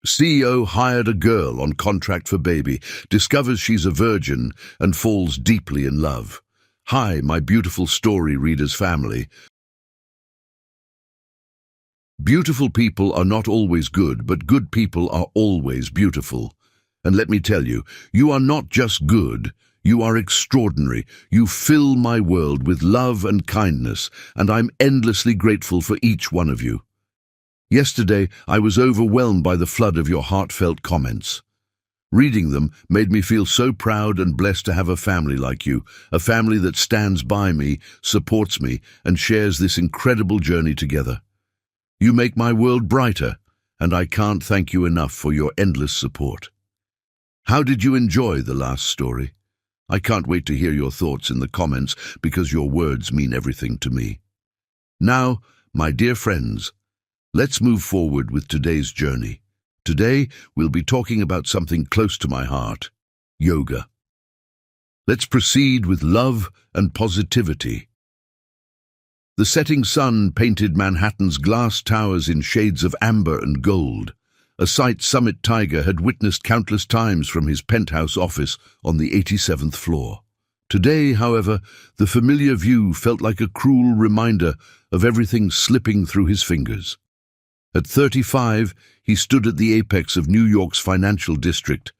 CEO hired a girl on contract for baby, discovers she's a virgin, and falls deeply in love. Hi, my beautiful story readers family. Beautiful people are not always good, but good people are always beautiful. And let me tell you, you are not just good, you are extraordinary. You fill my world with love and kindness, and I'm endlessly grateful for each one of you. Yesterday, I was overwhelmed by the flood of your heartfelt comments. Reading them made me feel so proud and blessed to have a family like you, a family that stands by me, supports me, and shares this incredible journey together. You make my world brighter, and I can't thank you enough for your endless support. How did you enjoy the last story? I can't wait to hear your thoughts in the comments because your words mean everything to me. Now, my dear friends, let's move forward with today's journey. Today, we'll be talking about something close to my heart, yoga. Let's proceed with love and positivity. The setting sun painted Manhattan's glass towers in shades of amber and gold, a sight Sumit Tiger had witnessed countless times from his penthouse office on the 87th floor. Today, however, the familiar view felt like a cruel reminder of everything slipping through his fingers. At 35, he stood at the apex of New York's financial district,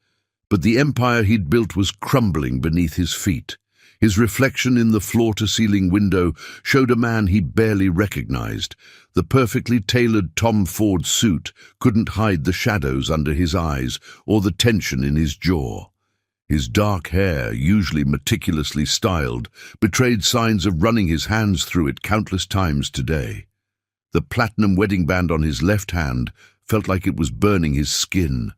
but the empire he'd built was crumbling beneath his feet. His reflection in the floor-to-ceiling window showed a man he barely recognized. The perfectly tailored Tom Ford suit couldn't hide the shadows under his eyes or the tension in his jaw. His dark hair, usually meticulously styled, betrayed signs of running his hands through it countless times today. The platinum wedding band on his left hand felt like it was burning his skin.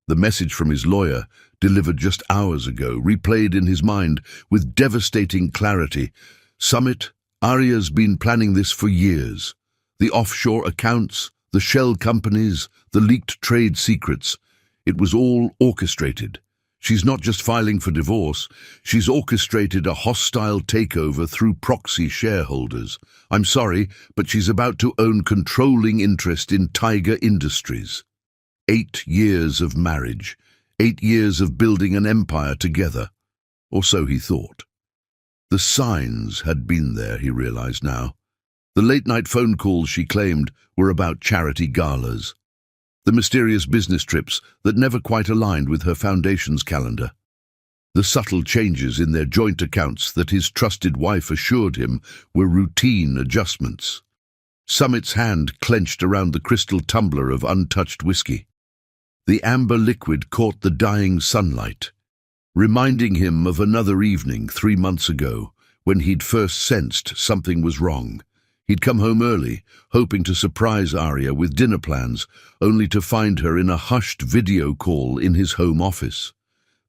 The message from his lawyer, delivered just hours ago, replayed in his mind with devastating clarity. Sumit, Arya's been planning this for years. The offshore accounts, the shell companies, the leaked trade secrets. It was all orchestrated. She's not just filing for divorce, she's orchestrated a hostile takeover through proxy shareholders. I'm sorry, but she's about to own controlling interest in Tiger Industries. 8 years of marriage, 8 years of building an empire together, or so he thought. The signs had been there, he realized now. The late-night phone calls she claimed were about charity galas. The mysterious business trips that never quite aligned with her foundation's calendar. The subtle changes in their joint accounts that his trusted wife assured him were routine adjustments. Sumit's hand clenched around the crystal tumbler of untouched whiskey. The amber liquid caught the dying sunlight, reminding him of another evening 3 months ago when he'd first sensed something was wrong. He'd come home early, hoping to surprise Arya with dinner plans, only to find her in a hushed video call in his home office.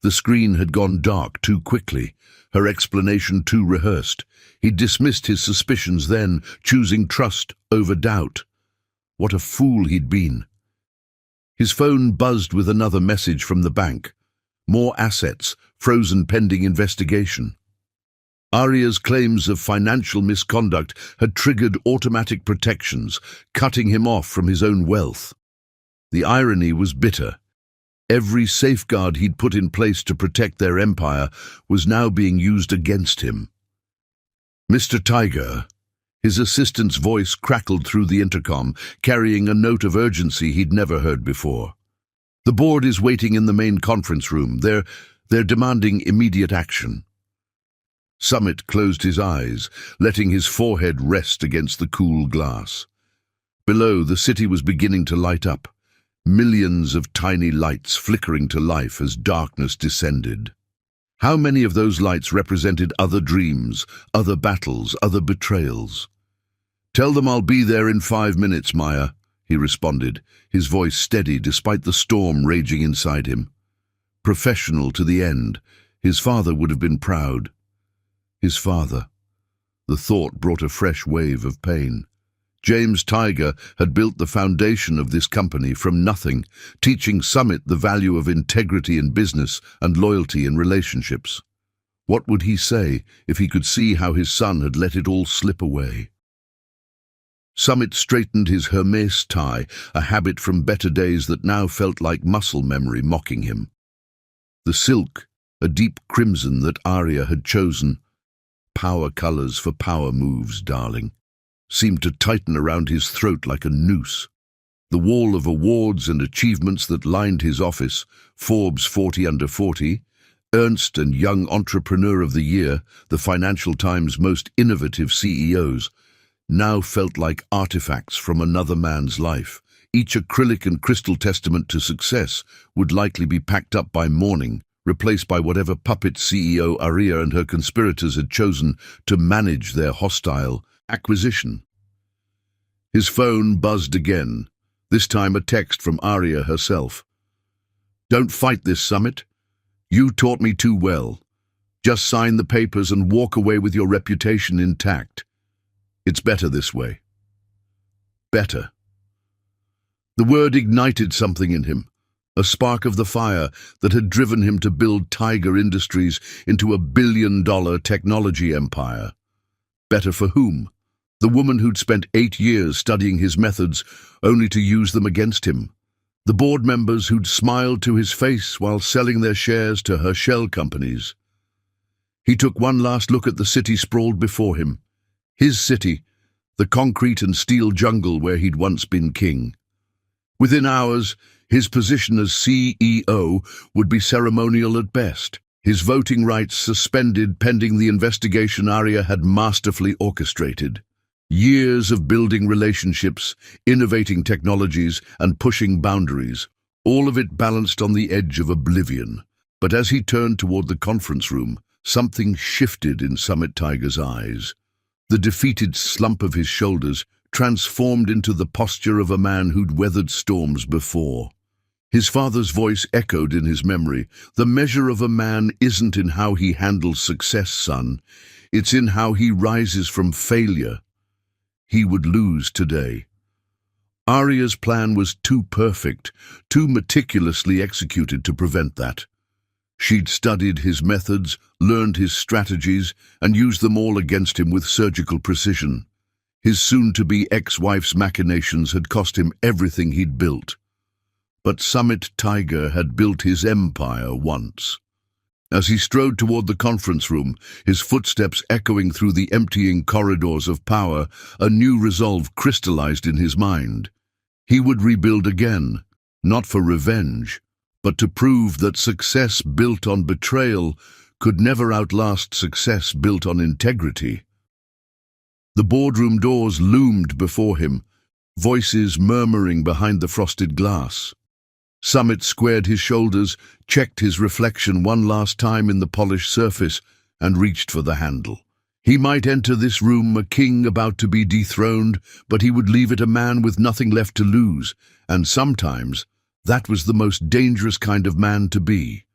The screen had gone dark too quickly, her explanation too rehearsed. He'd dismissed his suspicions then, choosing trust over doubt. What a fool he'd been. His phone buzzed with another message from the bank. More assets, frozen pending investigation. Arya's claims of financial misconduct had triggered automatic protections, cutting him off from his own wealth. The irony was bitter. Every safeguard he'd put in place to protect their empire was now being used against him. Mr. Tiger, his assistant's voice crackled through the intercom, carrying a note of urgency he'd never heard before. The board is waiting in the main conference room. They're demanding immediate action. Sumit closed his eyes, letting his forehead rest against the cool glass. Below, the city was beginning to light up, millions of tiny lights flickering to life as darkness descended. How many of those lights represented other dreams, other battles, other betrayals? "Tell them I'll be there in 5 minutes, Maya," he responded, his voice steady despite the storm raging inside him. Professional to the end, his father would have been proud. His father. The thought brought a fresh wave of pain. James Tiger had built the foundation of this company from nothing, teaching Sumit the value of integrity in business and loyalty in relationships. What would he say if he could see how his son had let it all slip away? Summit straightened his Hermes tie, a habit from better days that now felt like muscle memory mocking him. The silk, a deep crimson that Arya had chosen, power colors for power moves, darling, seemed to tighten around his throat like a noose. The wall of awards and achievements that lined his office, Forbes 40 Under 40, Ernst and Young Entrepreneur of the Year, the Financial Times' most innovative CEOs, now felt like artifacts from another man's life. Each acrylic and crystal testament to success would likely be packed up by morning, replaced by whatever puppet CEO Arya and her conspirators had chosen to manage their hostile acquisition. His phone buzzed again, this time a text from Arya herself. "Don't fight this, Summit. You taught me too well. Just sign the papers and walk away with your reputation intact. It's better this way." Better. The word ignited something in him, a spark of the fire that had driven him to build Tiger Industries into a billion-dollar technology empire. Better for whom? The woman who'd spent 8 years studying his methods only to use them against him. The board members who'd smiled to his face while selling their shares to her shell companies. He took one last look at the city sprawled before him. His city, the concrete and steel jungle where he'd once been king. Within hours, his position as CEO would be ceremonial at best, his voting rights suspended pending the investigation Arya had masterfully orchestrated. Years of building relationships, innovating technologies, and pushing boundaries, all of it balanced on the edge of oblivion. But as he turned toward the conference room, something shifted in Summit Tiger's eyes. The defeated slump of his shoulders transformed into the posture of a man who'd weathered storms before. His father's voice echoed in his memory. "The measure of a man isn't in how he handles success, son. It's in how he rises from failure." He would lose today. Arya's plan was too perfect, too meticulously executed to prevent that. She'd studied his methods, learned his strategies, and used them all against him with surgical precision. His soon-to-be ex-wife's machinations had cost him everything he'd built. But Summit Tiger had built his empire once. As he strode toward the conference room, his footsteps echoing through the emptying corridors of power, a new resolve crystallized in his mind. He would rebuild again, not for revenge, but to prove that success built on betrayal could never outlast success built on integrity. The boardroom doors loomed before him, voices murmuring behind the frosted glass. Summit squared his shoulders, checked his reflection one last time in the polished surface, and reached for the handle. He might enter this room a king about to be dethroned, but he would leave it a man with nothing left to lose, and sometimes that was the most dangerous kind of man to be.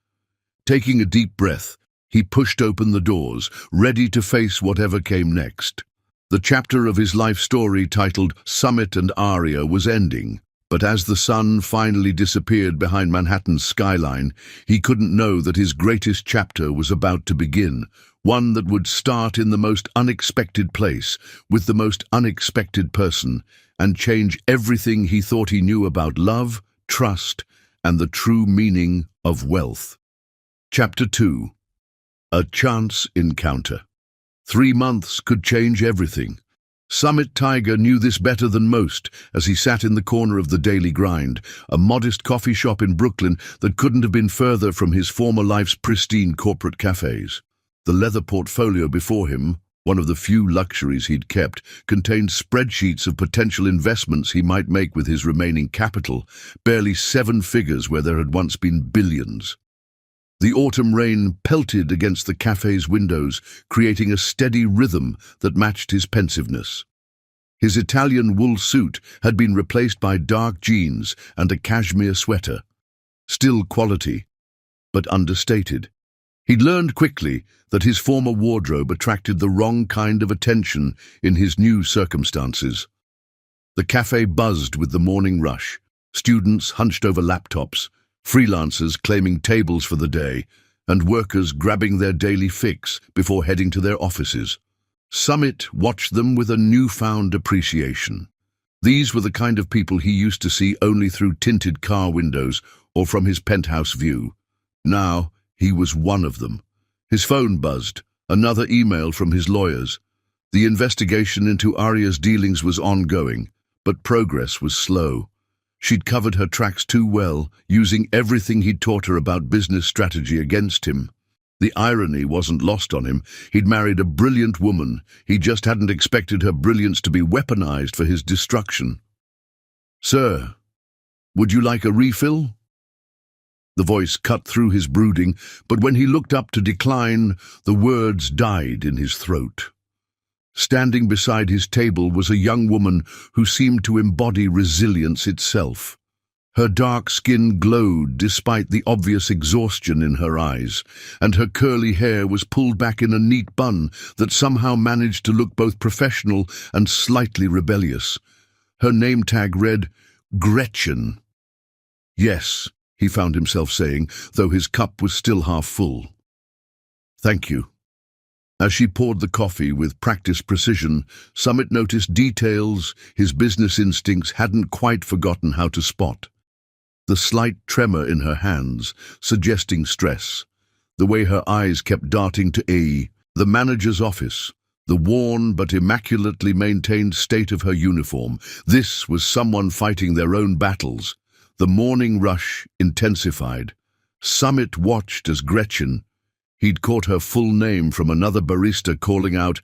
Taking a deep breath, he pushed open the doors, ready to face whatever came next. The chapter of his life story titled Summit and Arya was ending. But as the sun finally disappeared behind Manhattan's skyline, he couldn't know that his greatest chapter was about to begin, one that would start in the most unexpected place, with the most unexpected person, and change everything he thought he knew about love, trust, and the true meaning of wealth. Chapter 2. A Chance Encounter. 3 months could change everything. Summit Tiger knew this better than most as he sat in the corner of the Daily Grind, a modest coffee shop in Brooklyn that couldn't have been further from his former life's pristine corporate cafes. The leather portfolio before him, one of the few luxuries he'd kept, contained spreadsheets of potential investments he might make with his remaining capital, barely 7 figures where there had once been billions. The autumn rain pelted against the cafe's windows, creating a steady rhythm that matched his pensiveness. His Italian wool suit had been replaced by dark jeans and a cashmere sweater. Still quality, but understated. He'd learned quickly that his former wardrobe attracted the wrong kind of attention in his new circumstances. The cafe buzzed with the morning rush, students hunched over laptops, freelancers claiming tables for the day, and workers grabbing their daily fix before heading to their offices. Summit watched them with a newfound appreciation. These were the kind of people he used to see only through tinted car windows or from his penthouse view. Now, he was one of them. His phone buzzed, another email from his lawyers. The investigation into Arya's dealings was ongoing, but progress was slow. She'd covered her tracks too well, using everything he'd taught her about business strategy against him. The irony wasn't lost on him. He'd married a brilliant woman. He just hadn't expected her brilliance to be weaponized for his destruction. "Sir, would you like a refill?" The voice cut through his brooding, but when he looked up to decline, the words died in his throat. Standing beside his table was a young woman who seemed to embody resilience itself. Her dark skin glowed despite the obvious exhaustion in her eyes, and her curly hair was pulled back in a neat bun that somehow managed to look both professional and slightly rebellious. Her name tag read, Gretchen. "Yes," he found himself saying, though his cup was still half full. "Thank you." As she poured the coffee with practiced precision, Summit noticed details his business instincts hadn't quite forgotten how to spot. The slight tremor in her hands, suggesting stress. The way her eyes kept darting to the manager's office. The worn but immaculately maintained state of her uniform. This was someone fighting their own battles. The morning rush intensified. Summit watched as Gretchen, he'd caught her full name from another barista calling out,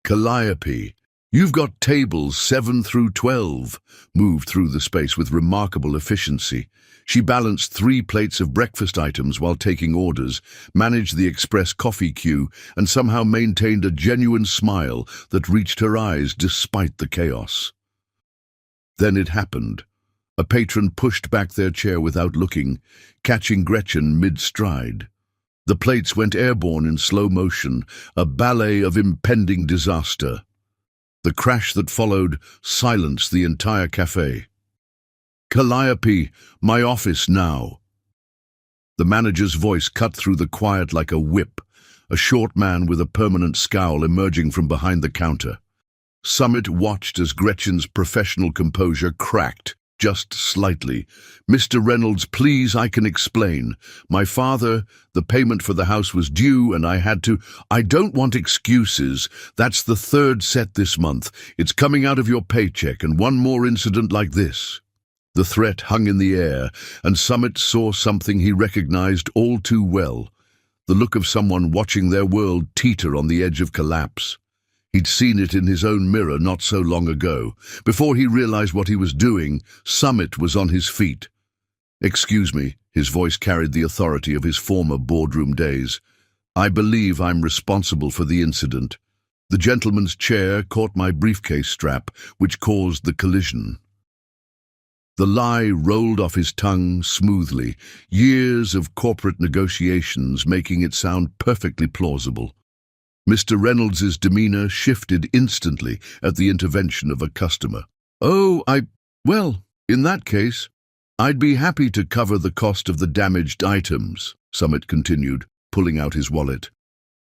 "Calliope, you've got tables 7 through 12, moved through the space with remarkable efficiency. She balanced 3 plates of breakfast items while taking orders, managed the express coffee queue, and somehow maintained a genuine smile that reached her eyes despite the chaos. Then it happened. A patron pushed back their chair without looking, catching Gretchen mid-stride. The plates went airborne in slow motion, a ballet of impending disaster. The crash that followed silenced the entire cafe. "Calliope, my office now." The manager's voice cut through the quiet like a whip, a short man with a permanent scowl emerging from behind the counter. Summit watched as Gretchen's professional composure cracked, just slightly. "Mr. Reynolds, please, I can explain. My father, the payment for the house was due and I had to—" "I don't want excuses. That's the 3rd set this month. It's coming out of your paycheck, and one more incident like this." The threat hung in the air, and Summit saw something he recognized all too well, the look of someone watching their world teeter on the edge of collapse. He'd seen it in his own mirror not so long ago. Before he realized what he was doing, Summit was on his feet. "Excuse me," his voice carried the authority of his former boardroom days. "I believe I'm responsible for the incident. The gentleman's chair caught my briefcase strap, which caused the collision." The lie rolled off his tongue smoothly, years of corporate negotiations making it sound perfectly plausible. Mr. Reynolds's demeanor shifted instantly at the intervention of a customer. "Oh, well, in that case, I'd be happy to cover the cost of the damaged items," Summit continued, pulling out his wallet.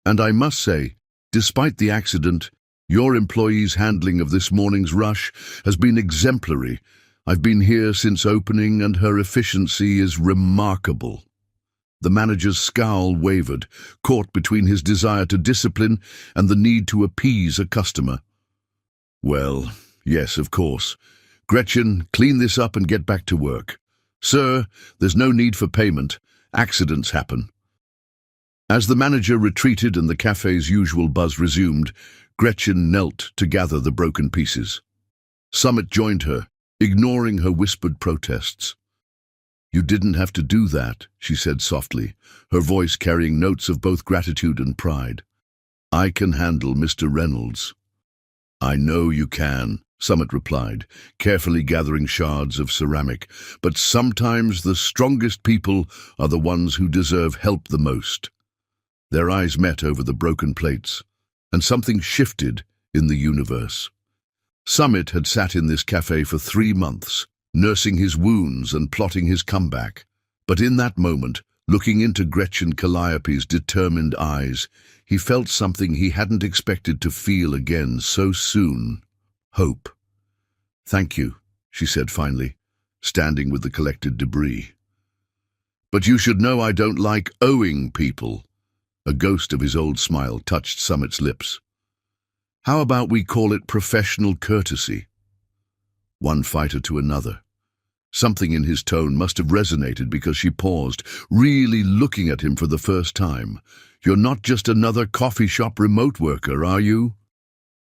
"And I must say, despite the accident, your employee's handling of this morning's rush has been exemplary. I've been here since opening and her efficiency is remarkable." The manager's scowl wavered, caught between his desire to discipline and the need to appease a customer. "Well, yes, of course. Gretchen, clean this up and get back to work. Sir, there's no need for payment. Accidents happen." As the manager retreated and the cafe's usual buzz resumed, Gretchen knelt to gather the broken pieces. Summit joined her, ignoring her whispered protests. "You didn't have to do that," she said softly, her voice carrying notes of both gratitude and pride. "I can handle Mr. Reynolds." "I know you can," Summit replied, carefully gathering shards of ceramic, "but sometimes the strongest people are the ones who deserve help the most." Their eyes met over the broken plates, and something shifted in the universe. Summit had sat in this cafe for 3 months, nursing his wounds and plotting his comeback. But in that moment, looking into Gretchen Calliope's determined eyes, he felt something he hadn't expected to feel again so soon. Hope. "Thank you," she said finally, standing with the collected debris. But you should know I don't like owing people. A ghost of his old smile touched Summit's lips. How about we call it professional courtesy? One fighter to another. Something in his tone must have resonated because she paused, really looking at him for the first time. You're not just another coffee shop remote worker, are you?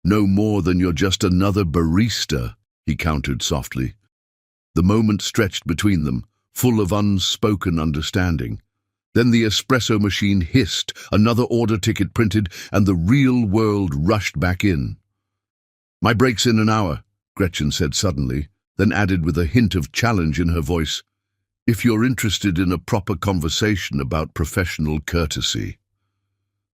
No more than you're just another barista, he countered softly. The moment stretched between them, full of unspoken understanding. Then the espresso machine hissed, another order ticket printed, and the real world rushed back in. My break's in an hour, Gretchen said suddenly, then added with a hint of challenge in her voice, if you're interested in a proper conversation about professional courtesy.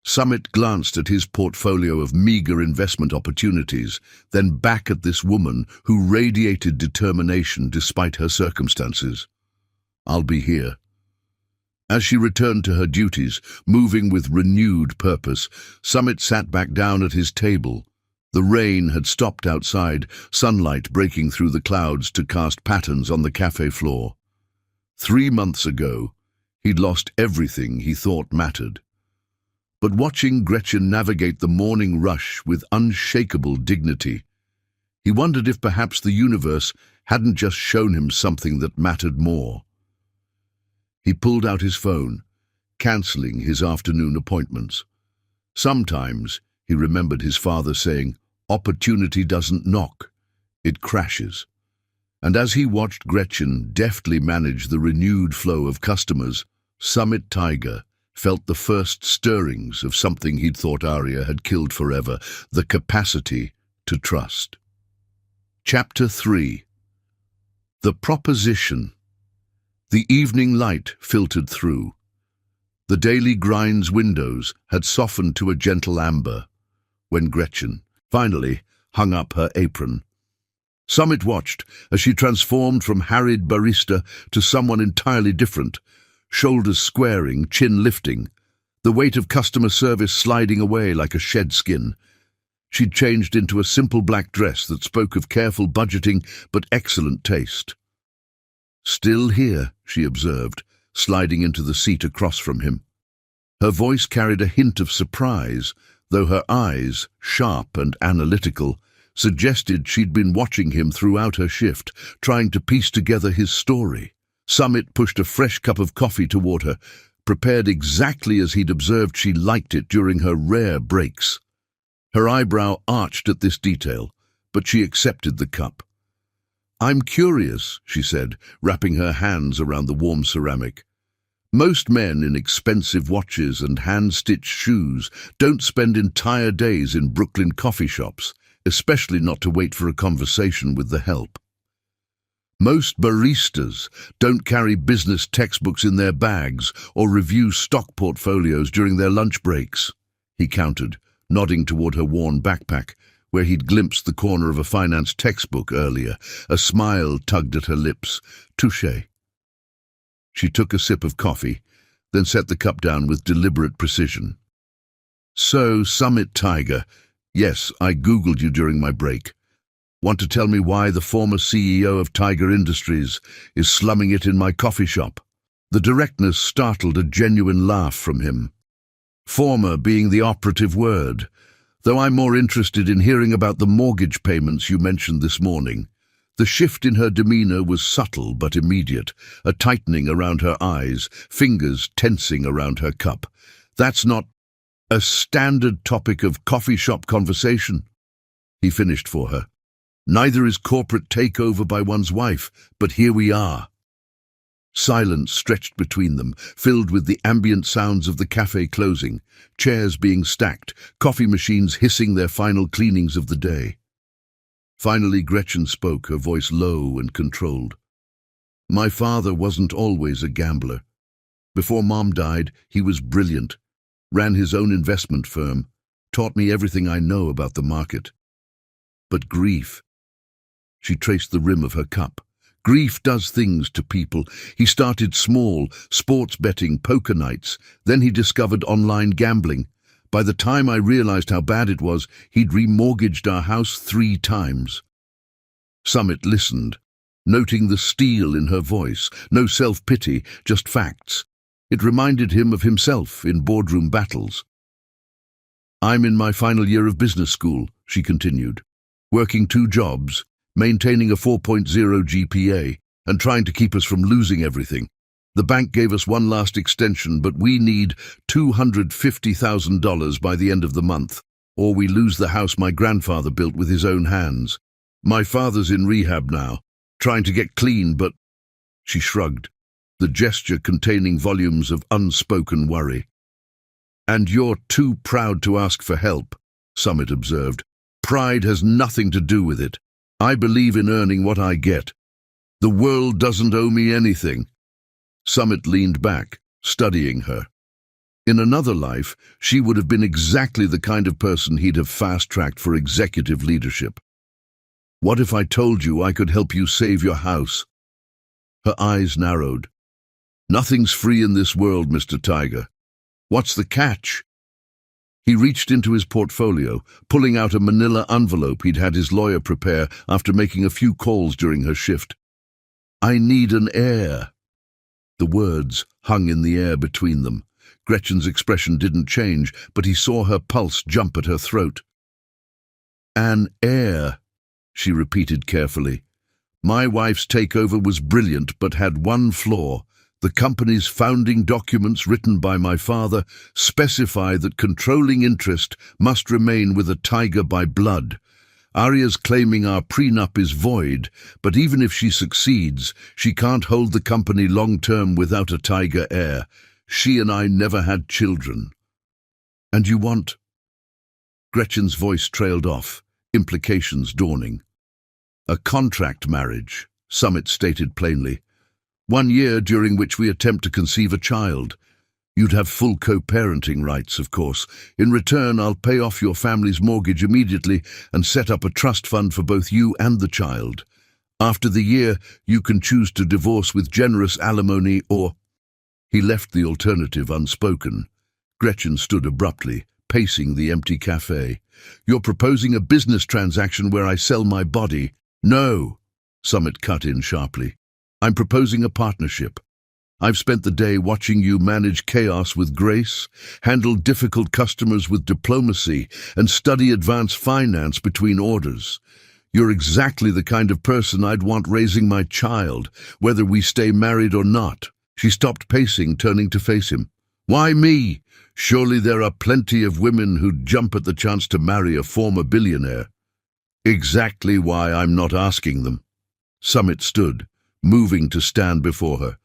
Summit glanced at his portfolio of meager investment opportunities, then back at this woman who radiated determination despite her circumstances. I'll be here. As she returned to her duties, moving with renewed purpose, Summit sat back down at his table. The rain had stopped outside, sunlight breaking through the clouds to cast patterns on the cafe floor. 3 months ago, he'd lost everything he thought mattered. But watching Gretchen navigate the morning rush with unshakable dignity, he wondered if perhaps the universe hadn't just shown him something that mattered more. He pulled out his phone, cancelling his afternoon appointments. Sometimes, he remembered his father saying, opportunity doesn't knock, it crashes. And as he watched Gretchen deftly manage the renewed flow of customers, Summit Tiger felt the first stirrings of something he'd thought Aria had killed forever, the capacity to trust. Chapter 3. The Proposition. The evening light filtered through. The daily grind's windows had softened to a gentle amber when Gretchen finally hung up her apron. Summit watched as she transformed from harried barista to someone entirely different, shoulders squaring, chin lifting, the weight of customer service sliding away like a shed skin. She'd changed into a simple black dress that spoke of careful budgeting but excellent taste. Still here, she observed, sliding into the seat across from him. Her voice carried a hint of surprise, though her eyes, sharp and analytical, suggested she'd been watching him throughout her shift, trying to piece together his story. Summit pushed a fresh cup of coffee toward her, prepared exactly as he'd observed she liked it during her rare breaks. Her eyebrow arched at this detail, but she accepted the cup. I'm curious, she said, wrapping her hands around the warm ceramic. Most men in expensive watches and hand-stitched shoes don't spend entire days in Brooklyn coffee shops, especially not to wait for a conversation with the help. Most baristas don't carry business textbooks in their bags or review stock portfolios during their lunch breaks, he countered, nodding toward her worn backpack, where he'd glimpsed the corner of a finance textbook earlier. A smile tugged at her lips. Touché. She took a sip of coffee, then set the cup down with deliberate precision. So, Summit Tiger, yes, I Googled you during my break. Want to tell me why the former CEO of Tiger Industries is slumming it in my coffee shop? The directness startled a genuine laugh from him. Former being the operative word, though I'm more interested in hearing about the mortgage payments you mentioned this morning. The shift in her demeanor was subtle but immediate, a tightening around her eyes, fingers tensing around her cup. That's not a standard topic of coffee shop conversation, he finished for her. Neither is corporate takeover by one's wife, but here we are. Silence stretched between them, filled with the ambient sounds of the cafe closing, chairs being stacked, coffee machines hissing their final cleanings of the day. Finally, Gretchen spoke, her voice low and controlled. My father wasn't always a gambler. Before Mom died, he was brilliant, ran his own investment firm, taught me everything I know about the market. But grief. She traced the rim of her cup. Grief does things to people. He started small, sports betting, poker nights. Then he discovered online gambling. By the time I realized how bad it was, he'd remortgaged our house 3 times. Summit listened, noting the steel in her voice. No self-pity, just facts. It reminded him of himself in boardroom battles. "I'm in my final year of business school," she continued, "working 2 jobs, maintaining a 4.0 GPA, and trying to keep us from losing everything. The bank gave us one last extension, but we need $250,000 by the end of the month, or we lose the house my grandfather built with his own hands. My father's in rehab now, trying to get clean, but—" She shrugged, the gesture containing volumes of unspoken worry. "And you're too proud to ask for help," Summit observed. "Pride has nothing to do with it. I believe in earning what I get. The world doesn't owe me anything." Summit leaned back, studying her. In another life, she would have been exactly the kind of person he'd have fast-tracked for executive leadership. "What if I told you I could help you save your house?" Her eyes narrowed. "Nothing's free in this world, Mr. Tiger. What's the catch?" He reached into his portfolio, pulling out a manila envelope he'd had his lawyer prepare after making a few calls during her shift. "I need an heir." The words hung in the air between them. Gretchen's expression didn't change, but he saw her pulse jump at her throat. "An heir," she repeated carefully. "My wife's takeover was brilliant, but had one flaw. The company's founding documents, written by my father, specify that controlling interest must remain with a tiger by blood. Arya's claiming our prenup is void, but even if she succeeds, she can't hold the company long-term without a tiger heir. She and I never had children." "And you want—" Gretchen's voice trailed off, implications dawning. "A contract marriage," Summit stated plainly. "1 year during which we attempt to conceive a child. You'd have full co-parenting rights, of course. In return, I'll pay off your family's mortgage immediately and set up a trust fund for both you and the child. After the year, you can choose to divorce with generous alimony or—" He left the alternative unspoken. Gretchen stood abruptly, pacing the empty cafe. "You're proposing a business transaction where I sell my body?" "No," Summit cut in sharply. "I'm proposing a partnership. I've spent the day watching you manage chaos with grace, handle difficult customers with diplomacy, and study advanced finance between orders. You're exactly the kind of person I'd want raising my child, whether we stay married or not." She stopped pacing, turning to face him. "Why me? Surely there are plenty of women who'd jump at the chance to marry a former billionaire." "Exactly why I'm not asking them." Summit stood, moving to stand before her.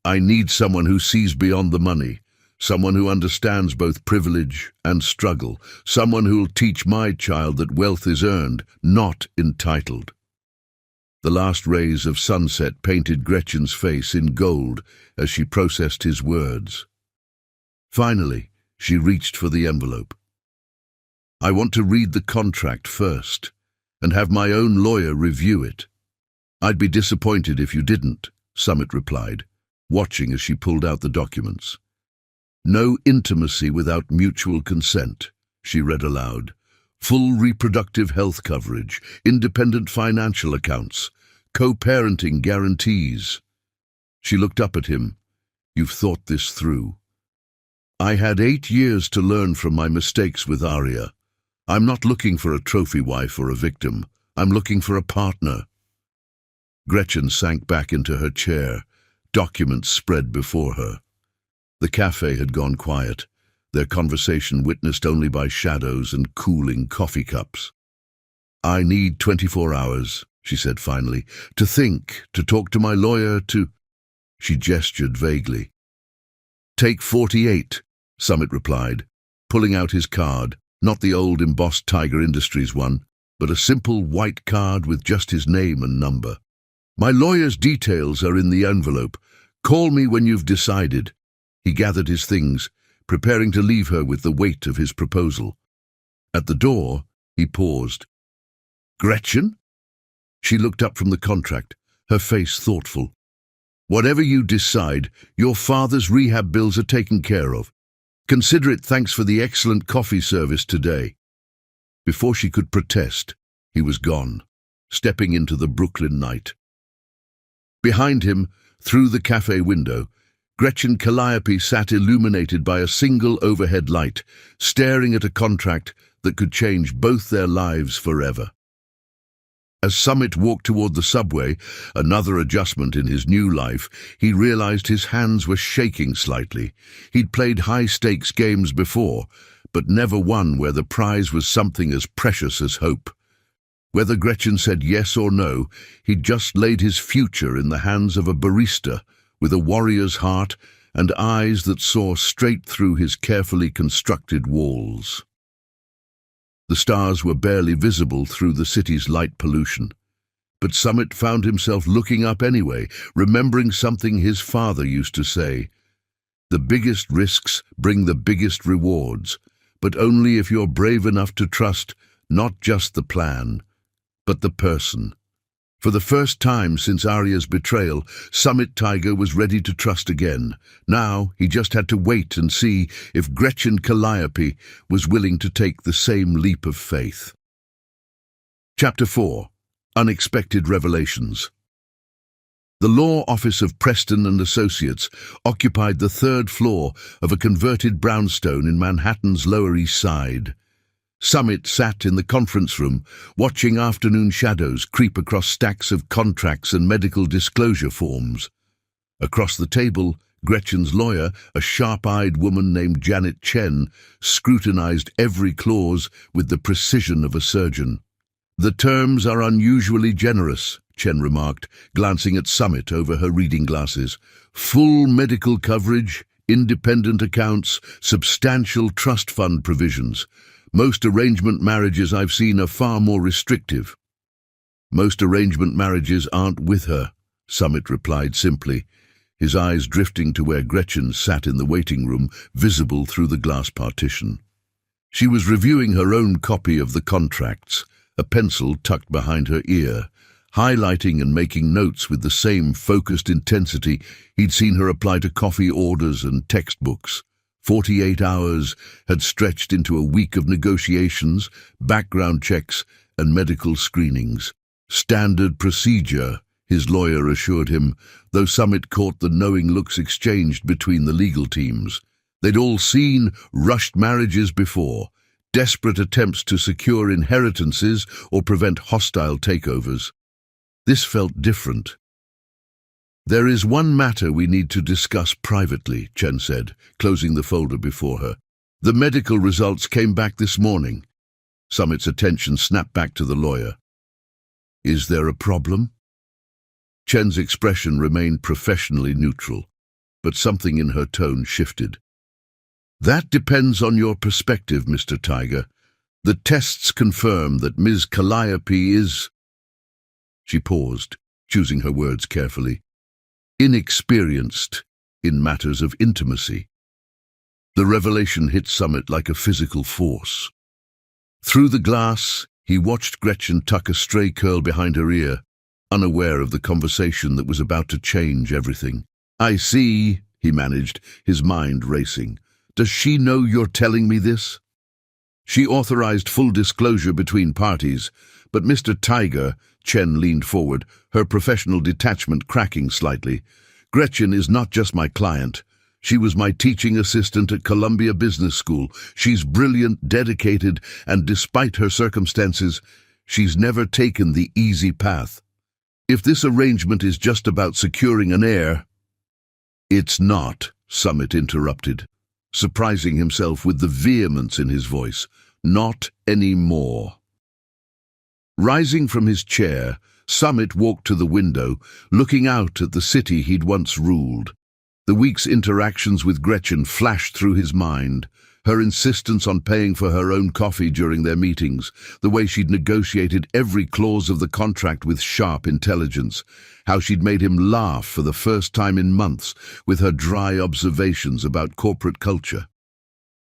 "I need someone who sees beyond the money, someone who understands both privilege and struggle, someone who'll teach my child that wealth is earned, not entitled." The last rays of sunset painted Gretchen's face in gold as she processed his words. Finally, she reached for the envelope. "I want to read the contract first, and have my own lawyer review it." "I'd be disappointed if you didn't," Summit replied, watching as she pulled out the documents. "No intimacy without mutual consent," she read aloud. "Full reproductive health coverage, independent financial accounts, co-parenting guarantees." She looked up at him. "You've thought this through." "I had 8 years to learn from my mistakes with Arya. I'm not looking for a trophy wife or a victim. I'm looking for a partner." Gretchen sank back into her chair, documents spread before her. The cafe had gone quiet, their conversation witnessed only by shadows and cooling coffee cups. "I need 24 hours, she said finally, "to think, to talk to my lawyer, to—" She gestured vaguely. "Take 48, Summit replied, pulling out his card, not the old embossed Tiger Industries one, but a simple white card with just his name and number. "My lawyer's details are in the envelope. Call me when you've decided." He gathered his things, preparing to leave her with the weight of his proposal. At the door, he paused. "Gretchen?" She looked up from the contract, her face thoughtful. "Whatever you decide, your father's rehab bills are taken care of. Consider it thanks for the excellent coffee service today." Before she could protest, he was gone, stepping into the Brooklyn night. Behind him, through the cafe window, Gretchen Calliope sat illuminated by a single overhead light, staring at a contract that could change both their lives forever. As Summit walked toward the subway, another adjustment in his new life, he realized his hands were shaking slightly. He'd played high-stakes games before, but never one where the prize was something as precious as hope. Whether Gretchen said yes or no, he'd just laid his future in the hands of a barista with a warrior's heart and eyes that saw straight through his carefully constructed walls. The stars were barely visible through the city's light pollution. But Summit found himself looking up anyway, remembering something his father used to say. The biggest risks bring the biggest rewards, but only if you're brave enough to trust not just the plan, but the person. For the first time since Arya's betrayal, Summit Tiger was ready to trust again. Now he just had to wait and see if Gretchen Calliope was willing to take the same leap of faith. Chapter 4. Unexpected Revelations. The law office of Preston and Associates occupied the third floor of a converted brownstone in Manhattan's Lower East Side. Summit sat in the conference room, watching afternoon shadows creep across stacks of contracts and medical disclosure forms. Across the table, Gretchen's lawyer, a sharp-eyed woman named Janet Chen, scrutinized every clause with the precision of a surgeon. "The terms are unusually generous," Chen remarked, glancing at Summit over her reading glasses. "Full medical coverage, independent accounts, substantial trust fund provisions. Most arrangement marriages I've seen are far more restrictive." "Most arrangement marriages aren't with her," Summit replied simply, his eyes drifting to where Gretchen sat in the waiting room, visible through the glass partition. She was reviewing her own copy of the contracts, a pencil tucked behind her ear, highlighting and making notes with the same focused intensity he'd seen her apply to coffee orders and textbooks. 48 hours had stretched into a week of negotiations, background checks, and medical screenings. "Standard procedure," his lawyer assured him, though Summit caught the knowing looks exchanged between the legal teams. They'd all seen rushed marriages before, desperate attempts to secure inheritances or prevent hostile takeovers. This felt different. "There is one matter we need to discuss privately," Chen said, closing the folder before her. "The medical results came back this morning." Summit's attention snapped back to the lawyer. "Is there a problem?" Chen's expression remained professionally neutral, but something in her tone shifted. "That depends on your perspective, Mr. Tiger. The tests confirm that Ms. Calliope is—" She paused, choosing her words carefully. "Inexperienced in matters of intimacy." The revelation hit Summit like a physical force. Through the glass, he watched Gretchen tuck a stray curl behind her ear, unaware of the conversation that was about to change everything. "I see," he managed, his mind racing. "Does she know you're telling me this?" "She authorized full disclosure between parties, but Mr. Tiger," Chen leaned forward, her professional detachment cracking slightly, "Gretchen is not just my client. She was my teaching assistant at Columbia Business School. She's brilliant, dedicated, and despite her circumstances, she's never taken the easy path. If this arrangement is just about securing an heir—" "It's not," Summit interrupted, surprising himself with the vehemence in his voice. "Not anymore." Rising from his chair, Summit walked to the window, looking out at the city he'd once ruled. The week's interactions with Gretchen flashed through his mind. Her insistence on paying for her own coffee during their meetings, the way she'd negotiated every clause of the contract with sharp intelligence, how she'd made him laugh for the first time in months with her dry observations about corporate culture.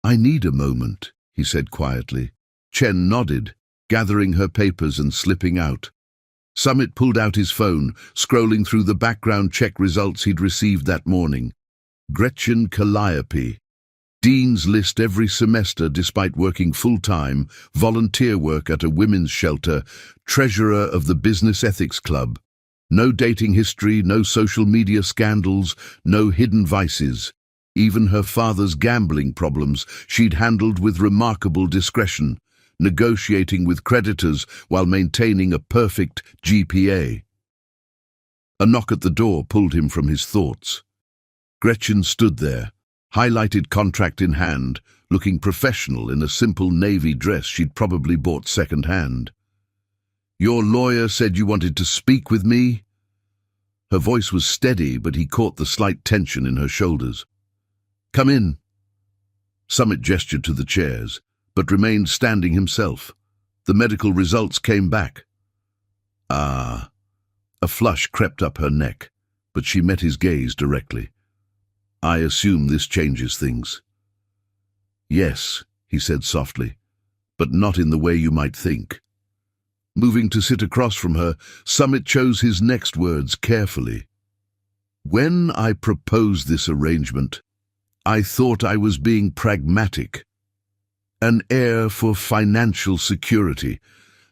"I need a moment," he said quietly. Chen nodded, gathering her papers and slipping out. Summit pulled out his phone, scrolling through the background check results he'd received that morning. Gretchen Calliope. Dean's List every semester despite working full-time, volunteer work at a women's shelter, treasurer of the Business Ethics Club. No dating history, no social media scandals, no hidden vices. Even her father's gambling problems she'd handled with remarkable discretion, negotiating with creditors while maintaining a perfect GPA. A knock at the door pulled him from his thoughts. Gretchen stood there, highlighted contract in hand, looking professional in a simple navy dress she'd probably bought second-hand. "Your lawyer said you wanted to speak with me?" Her voice was steady, but he caught the slight tension in her shoulders. "Come in." Summit gestured to the chairs, but remained standing himself. The medical results came back. Ah. A flush crept up her neck, but she met his gaze directly. "I assume this changes things." "Yes," he said softly, "but not in the way you might think." Moving to sit across from her, Summit chose his next words carefully. "When I proposed this arrangement, I thought I was being pragmatic. An heir for financial security,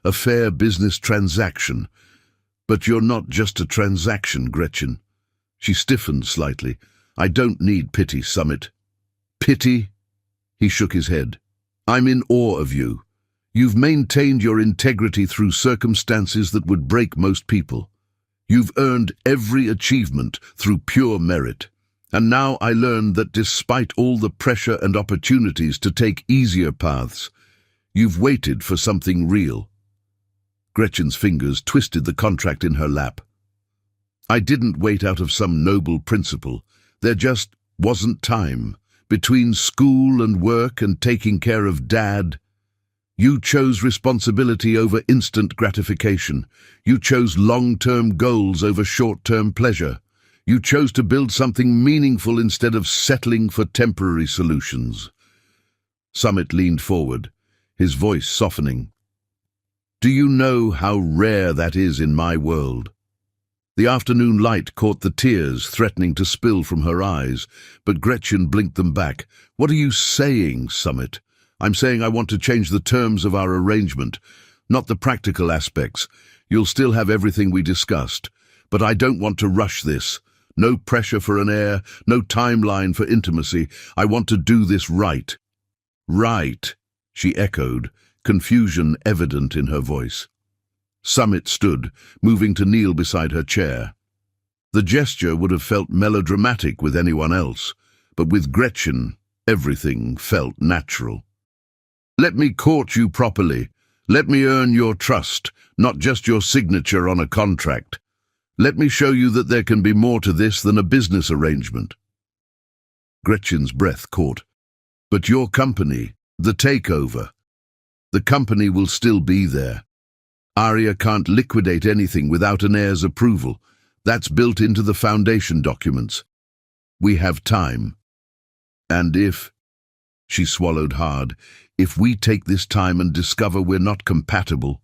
a fair business transaction. But you're not just a transaction, Gretchen." She stiffened slightly. "I don't need pity, Summit." "Pity?" He shook his head. "I'm in awe of you. You've maintained your integrity through circumstances that would break most people. You've earned every achievement through pure merit. And now I learned that despite all the pressure and opportunities to take easier paths, you've waited for something real." Gretchen's fingers twisted the contract in her lap. "I didn't wait out of some noble principle. There just wasn't time. Between school and work and taking care of Dad, you chose responsibility over instant gratification. You chose long-term goals over short-term pleasure. You chose to build something meaningful instead of settling for temporary solutions." Summit leaned forward, his voice softening. "Do you know how rare that is in my world?" The afternoon light caught the tears threatening to spill from her eyes, but Gretchen blinked them back. "What are you saying, Summit?" "I'm saying I want to change the terms of our arrangement, not the practical aspects. You'll still have everything we discussed, but I don't want to rush this. No pressure for an heir, no timeline for intimacy. I want to do this right." "Right," she echoed, confusion evident in her voice. Summit stood, moving to kneel beside her chair. The gesture would have felt melodramatic with anyone else, but with Gretchen, everything felt natural. "Let me court you properly. Let me earn your trust, not just your signature on a contract. Let me show you that there can be more to this than a business arrangement." Gretchen's breath caught. "But your company, the takeover. The company will still be there. Aria can't liquidate anything without an heir's approval. That's built into the foundation documents. We have time. And if," she swallowed hard, "if we take this time and discover we're not compatible,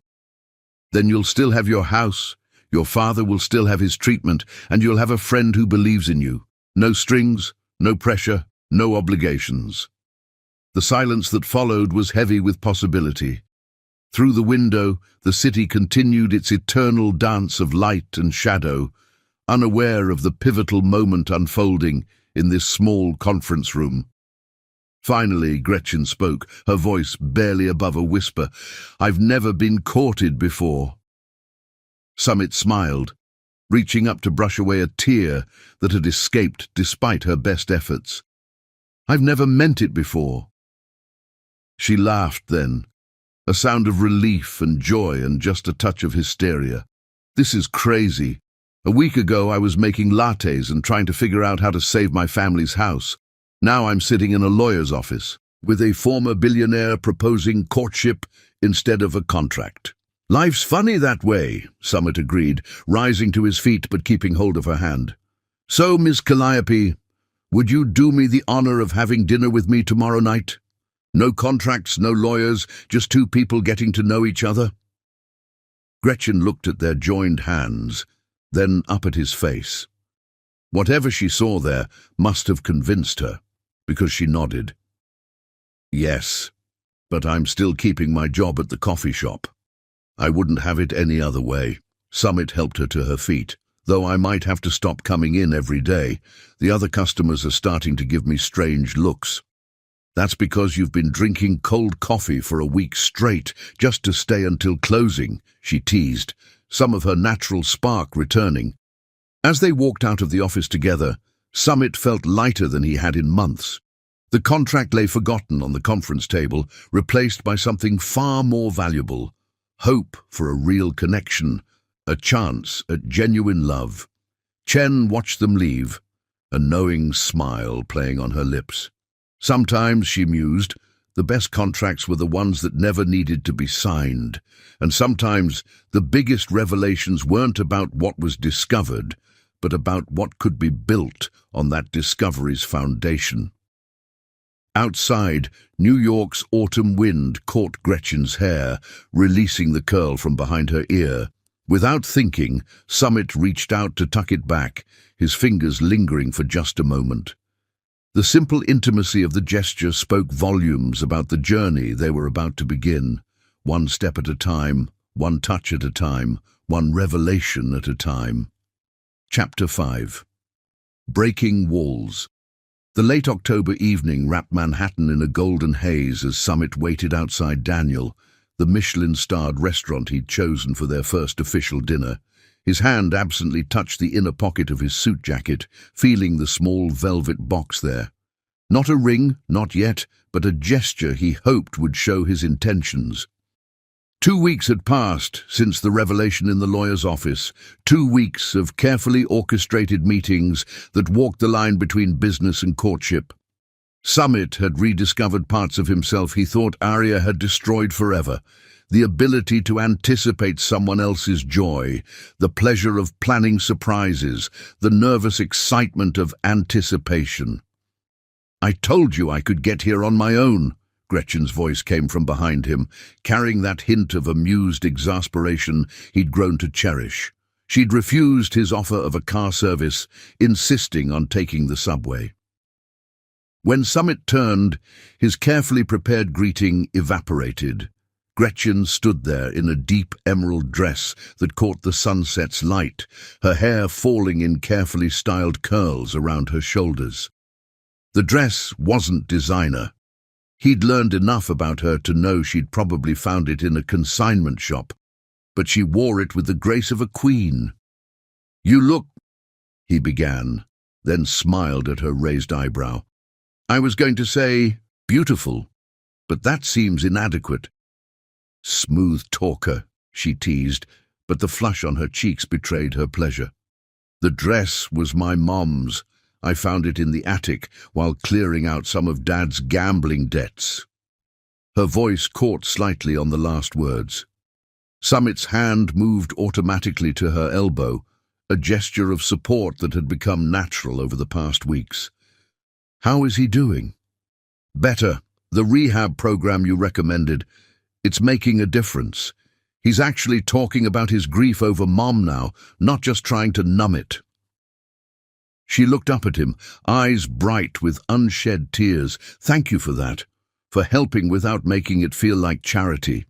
then you'll still have your house, your father will still have his treatment, and you'll have a friend who believes in you. No strings, no pressure, no obligations." The silence that followed was heavy with possibility. Through the window, the city continued its eternal dance of light and shadow, unaware of the pivotal moment unfolding in this small conference room. Finally, Gretchen spoke, her voice barely above a whisper. "I've never been courted before." Summit smiled, reaching up to brush away a tear that had escaped despite her best efforts. "I've never meant it before." She laughed then, a sound of relief and joy and just a touch of hysteria. "This is crazy. A week ago I was making lattes and trying to figure out how to save my family's house. Now I'm sitting in a lawyer's office, with a former billionaire proposing courtship instead of a contract." "Life's funny that way," Summit agreed, rising to his feet but keeping hold of her hand. "So, Miss Calliope, would you do me the honor of having dinner with me tomorrow night? No contracts, no lawyers, just two people getting to know each other." Gretchen looked at their joined hands, then up at his face. Whatever she saw there must have convinced her, because she nodded. "Yes, but I'm still keeping my job at the coffee shop. I wouldn't have it any other way." Summit helped her to her feet. though I might have to stop coming in every day. The other customers are starting to give me strange looks. That's because you've been drinking cold coffee for a week straight, just to stay until closing, she teased, some of her natural spark returning. As they walked out of the office together, Summit felt lighter than he had in months. The contract lay forgotten on the conference table, replaced by something far more valuable: hope for a real connection, a chance at genuine love. Chen watched them leave, a knowing smile playing on her lips. Sometimes, she mused, the best contracts were the ones that never needed to be signed, and sometimes the biggest revelations weren't about what was discovered, but about what could be built on that discovery's foundation. Outside, New York's autumn wind caught Gretchen's hair, releasing the curl from behind her ear. Without thinking, Summit reached out to tuck it back, his fingers lingering for just a moment. The simple intimacy of the gesture spoke volumes about the journey they were about to begin, one step at a time, one touch at a time, one revelation at a time. Chapter 5. Breaking Walls. The late October evening wrapped Manhattan in a golden haze as Summit waited outside Daniel, the Michelin-starred restaurant he'd chosen for their first official dinner. His hand absently touched the inner pocket of his suit jacket, feeling the small velvet box there. Not a ring, not yet, but a gesture he hoped would show his intentions. 2 weeks had passed since the revelation in the lawyer's office, 2 weeks of carefully orchestrated meetings that walked the line between business and courtship. Summit had rediscovered parts of himself he thought Arya had destroyed forever: the ability to anticipate someone else's joy, the pleasure of planning surprises, the nervous excitement of anticipation. "I told you I could get here on my own," Gretchen's voice came from behind him, carrying that hint of amused exasperation he'd grown to cherish. She'd refused his offer of a car service, insisting on taking the subway. When Summit turned, his carefully prepared greeting evaporated. Gretchen stood there in a deep emerald dress that caught the sunset's light, her hair falling in carefully styled curls around her shoulders. The dress wasn't designer. He'd learned enough about her to know she'd probably found it in a consignment shop, but she wore it with the grace of a queen. "You look," he began, then smiled at her raised eyebrow. "I was going to say beautiful, but that seems inadequate." "Smooth talker," she teased, but the flush on her cheeks betrayed her pleasure. "The dress was my mom's. I found it in the attic while clearing out some of Dad's gambling debts." Her voice caught slightly on the last words. Summit's hand moved automatically to her elbow, a gesture of support that had become natural over the past weeks. "How is he doing?" "Better. The rehab program you recommended. It's making a difference. He's actually talking about his grief over Mom now, not just trying to numb it." She looked up at him, eyes bright with unshed tears. "Thank you for that, for helping without making it feel like charity."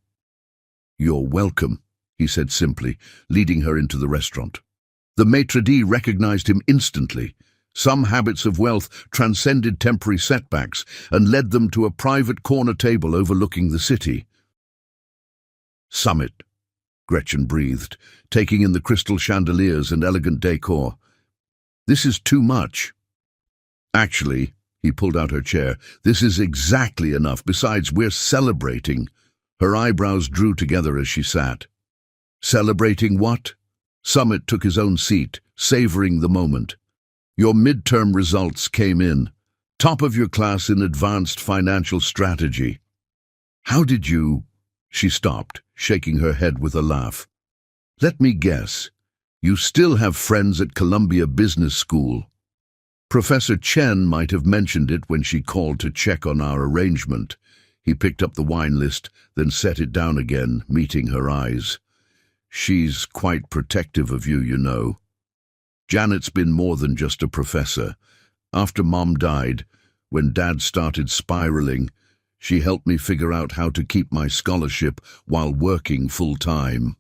"You're welcome," he said simply, leading her into the restaurant. The maitre d' recognized him instantly. Some habits of wealth transcended temporary setbacks and led them to a private corner table overlooking the city. "Summit," Gretchen breathed, taking in the crystal chandeliers and elegant decor. "This is too much." "Actually," he pulled out her chair, "this is exactly enough. Besides, we're celebrating." Her eyebrows drew together as she sat. "Celebrating what?" Summit took his own seat, savoring the moment. "Your midterm results came in. Top of your class in advanced financial strategy." "How did you—" She stopped, shaking her head with a laugh. "Let me guess. You still have friends at Columbia Business School." Professor Chen might have mentioned it when she called to check on our arrangement. He picked up the wine list, then set it down again, meeting her eyes. "She's quite protective of you, you know. Janet's been more than just a professor. After Mom died, when Dad started spiraling, she helped me figure out how to keep my scholarship while working full-time."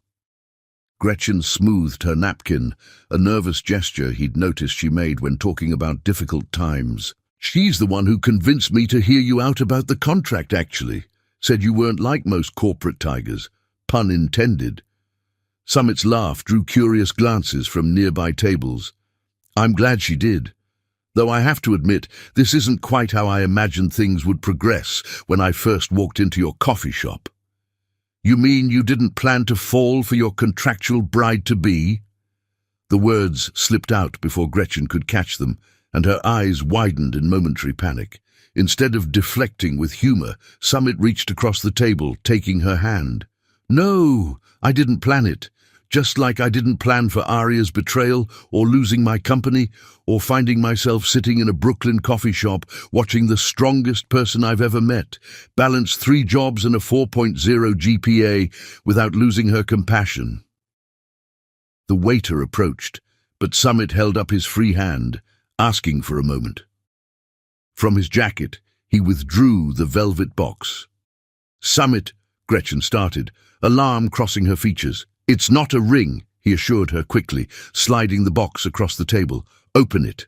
Gretchen smoothed her napkin, a nervous gesture he'd noticed she made when talking about difficult times. "She's the one who convinced me to hear you out about the contract, actually. Said you weren't like most corporate tigers. Pun intended." Summit's laugh drew curious glances from nearby tables. "I'm glad she did. Though I have to admit, this isn't quite how I imagined things would progress when I first walked into your coffee shop." "You mean you didn't plan to fall for your contractual bride-to-be?" The words slipped out before Gretchen could catch them, and her eyes widened in momentary panic. Instead of deflecting with humor, Summit reached across the table, taking her hand. "No, I didn't plan it. Just like I didn't plan for Aria's betrayal, or losing my company, or finding myself sitting in a Brooklyn coffee shop watching the strongest person I've ever met balance 3 jobs and a 4.0 GPA without losing her compassion." The waiter approached, but Summit held up his free hand, asking for a moment. From his jacket, he withdrew the velvet box. "Summit," Gretchen started, alarm crossing her features. "It's not a ring," he assured her quickly, sliding the box across the table. "Open it."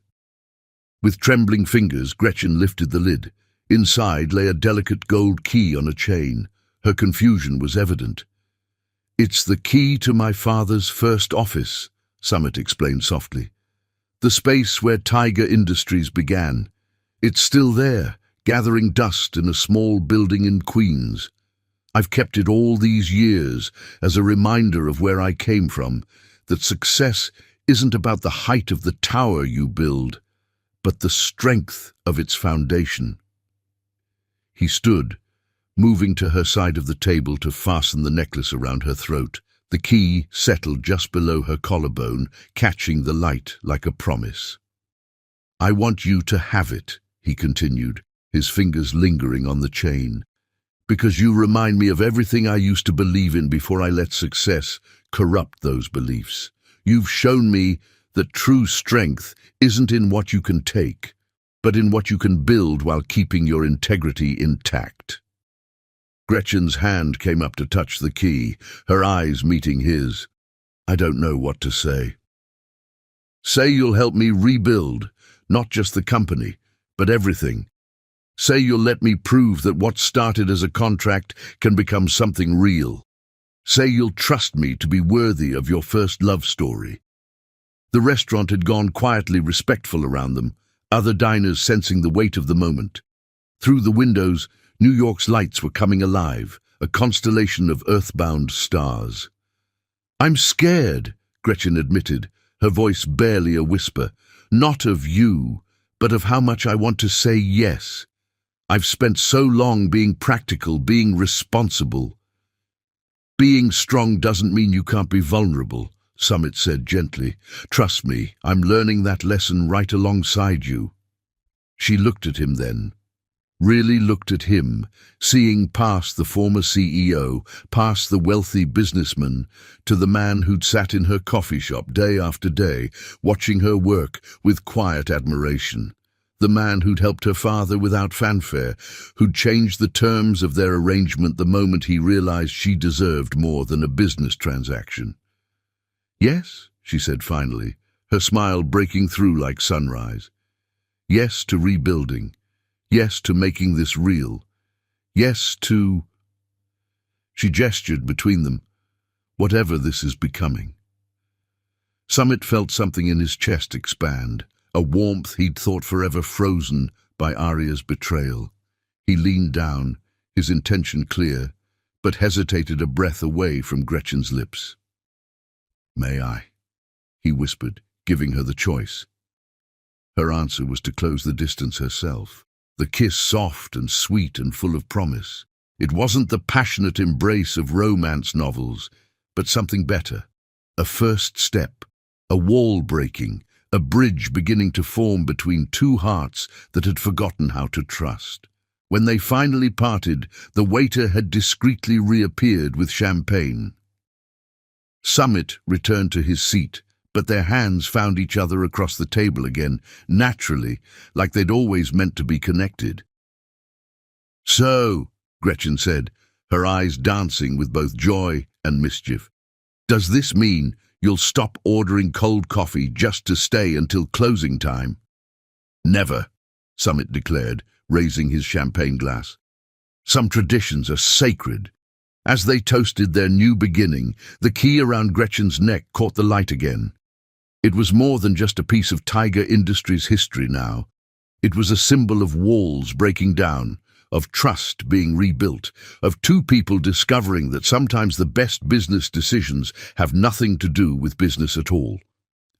With trembling fingers, Gretchen lifted the lid. Inside lay a delicate gold key on a chain. Her confusion was evident. "It's the key to my father's first office," Summit explained softly. "The space where Tiger Industries began. It's still there, gathering dust in a small building in Queens. I've kept it all these years as a reminder of where I came from, that success isn't about the height of the tower you build, but the strength of its foundation." He stood, moving to her side of the table to fasten the necklace around her throat. The key settled just below her collarbone, catching the light like a promise. "I want you to have it," he continued, his fingers lingering on the chain, "because you remind me of everything I used to believe in before I let success corrupt those beliefs. You've shown me that true strength isn't in what you can take, but in what you can build while keeping your integrity intact." Gretchen's hand came up to touch the key, her eyes meeting his. "I don't know what to say." "Say you'll help me rebuild, not just the company, but everything. Say you'll let me prove that what started as a contract can become something real. Say you'll trust me to be worthy of your first love story." The restaurant had gone quietly respectful around them, other diners sensing the weight of the moment. Through the windows, New York's lights were coming alive, a constellation of earthbound stars. "I'm scared," Gretchen admitted, her voice barely a whisper. "Not of you, but of how much I want to say yes. I've spent so long being practical, being responsible." "Being strong doesn't mean you can't be vulnerable," Summit said gently. "Trust me, I'm learning that lesson right alongside you." She looked at him then, really looked at him, seeing past the former CEO, past the wealthy businessman, to the man who'd sat in her coffee shop day after day, watching her work with quiet admiration. The man who'd helped her father without fanfare, who'd changed the terms of their arrangement the moment he realized she deserved more than a business transaction. "Yes," she said finally, her smile breaking through like sunrise. "Yes to rebuilding. Yes to making this real. Yes to—" She gestured between them. "Whatever this is becoming." Summit felt something in his chest expand, a warmth he'd thought forever frozen by Aria's betrayal. He leaned down, his intention clear, but hesitated a breath away from Gretchen's lips. "May I?" he whispered, giving her the choice. Her answer was to close the distance herself, the kiss soft and sweet and full of promise. It wasn't the passionate embrace of romance novels, but something better, a first step, a wall breaking, a bridge beginning to form between two hearts that had forgotten how to trust. When they finally parted, the waiter had discreetly reappeared with champagne. Summit returned to his seat, but their hands found each other across the table again, naturally, like they'd always meant to be connected. "So," Gretchen said, her eyes dancing with both joy and mischief, Does this mean you'll stop ordering cold coffee just to stay until closing time? Never, Summit declared, raising his champagne glass. Some traditions are sacred. As they toasted their new beginning, the key around Gretchen's neck caught the light again. It was more than just a piece of Tiger Industries history now. It was a symbol of walls breaking down, of trust being rebuilt, of two people discovering that sometimes the best business decisions have nothing to do with business at all.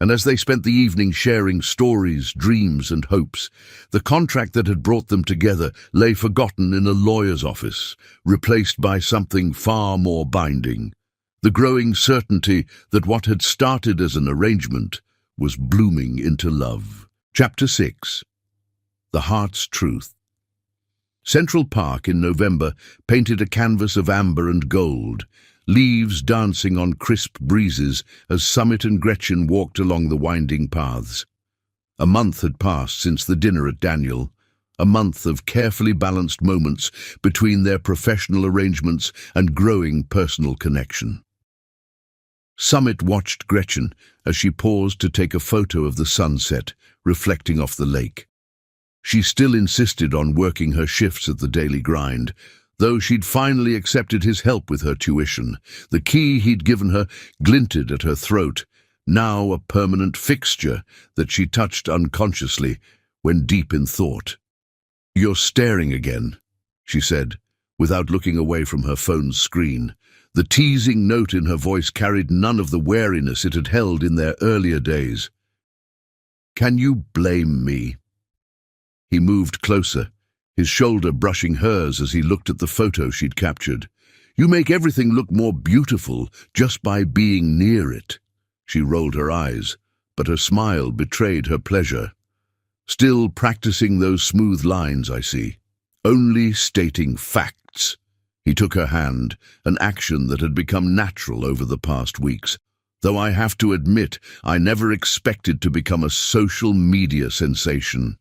And as they spent the evening sharing stories, dreams, and hopes, the contract that had brought them together lay forgotten in a lawyer's office, replaced by something far more binding. The growing certainty that what had started as an arrangement was blooming into love. Chapter 6. The Heart's Truth. Central Park in November painted a canvas of amber and gold, leaves dancing on crisp breezes as Summit and Gretchen walked along the winding paths. A month had passed since the dinner at Daniel, a month of carefully balanced moments between their professional arrangements and growing personal connection. Summit watched Gretchen as she paused to take a photo of the sunset, reflecting off the lake. She still insisted on working her shifts at the daily grind, though she'd finally accepted his help with her tuition. The key he'd given her glinted at her throat, now a permanent fixture that she touched unconsciously when deep in thought. "You're staring again," she said, without looking away from her phone's screen. The teasing note in her voice carried none of the wariness it had held in their earlier days. "Can you blame me?" He moved closer, his shoulder brushing hers as he looked at the photo she'd captured. "You make everything look more beautiful just by being near it." She rolled her eyes, but her smile betrayed her pleasure. "Still practicing those smooth lines, I see. Only stating facts." He took her hand, an action that had become natural over the past weeks. "Though I have to admit, I never expected to become a social media sensation."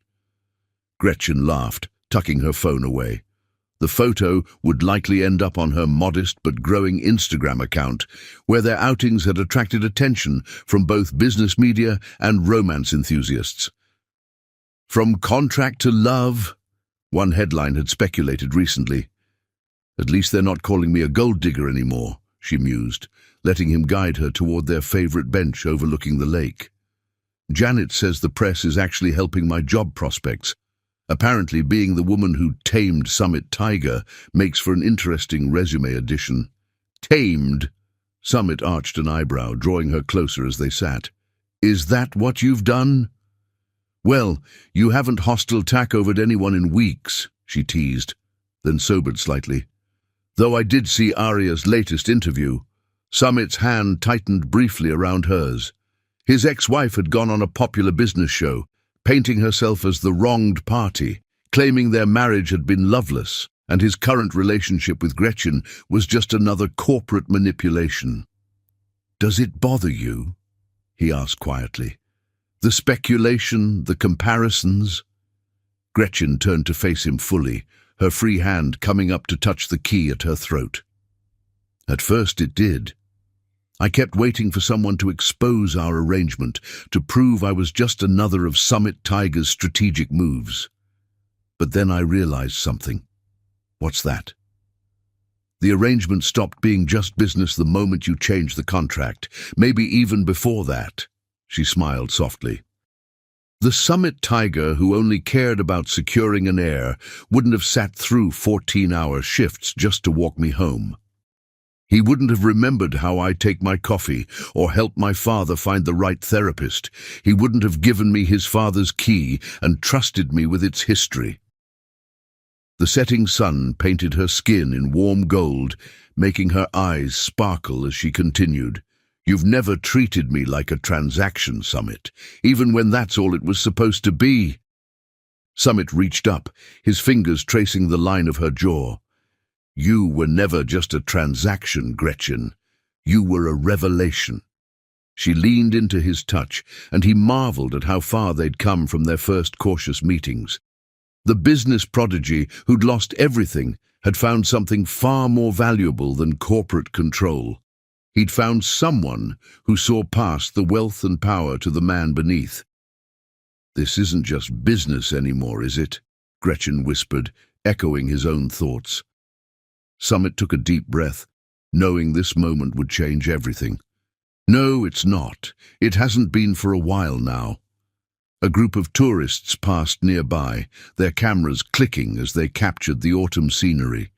Gretchen laughed, tucking her phone away. The photo would likely end up on her modest but growing Instagram account, where their outings had attracted attention from both business media and romance enthusiasts. "From contract to love," one headline had speculated recently. "At least they're not calling me a gold digger anymore," she mused, letting him guide her toward their favorite bench overlooking the lake. "Janet says the press is actually helping my job prospects. Apparently, being the woman who tamed Summit Tiger makes for an interesting resume addition." "Tamed?" Summit arched an eyebrow, drawing her closer as they sat. "Is that what you've done?" "Well, you haven't hostile takeovered anyone in weeks," she teased, then sobered slightly. "Though I did see Arya's latest interview." Summit's hand tightened briefly around hers. His ex-wife had gone on a popular business show, painting herself as the wronged party, claiming their marriage had been loveless, and his current relationship with Gretchen was just another corporate manipulation. "Does it bother you?" he asked quietly. "The speculation, the comparisons?" Gretchen turned to face him fully, her free hand coming up to touch the key at her throat. "At first it did. I kept waiting for someone to expose our arrangement, to prove I was just another of Summit Tiger's strategic moves. But then I realized something." "What's that?" "The arrangement stopped being just business the moment you changed the contract, maybe even before that." She smiled softly. "The Summit Tiger who only cared about securing an heir wouldn't have sat through 14-hour shifts just to walk me home. He wouldn't have remembered how I take my coffee or help my father find the right therapist. He wouldn't have given me his father's key and trusted me with its history." The setting sun painted her skin in warm gold, making her eyes sparkle as she continued. "You've never treated me like a transaction, Summit, even when that's all it was supposed to be." Summit reached up, his fingers tracing the line of her jaw. "You were never just a transaction, Gretchen. You were a revelation." She leaned into his touch, and he marveled at how far they'd come from their first cautious meetings. The business prodigy who'd lost everything had found something far more valuable than corporate control. He'd found someone who saw past the wealth and power to the man beneath. "This isn't just business anymore, is it?" Gretchen whispered, echoing his own thoughts. Summit took a deep breath, knowing this moment would change everything. "No, it's not. It hasn't been for a while now." A group of tourists passed nearby, their cameras clicking as they captured the autumn scenery.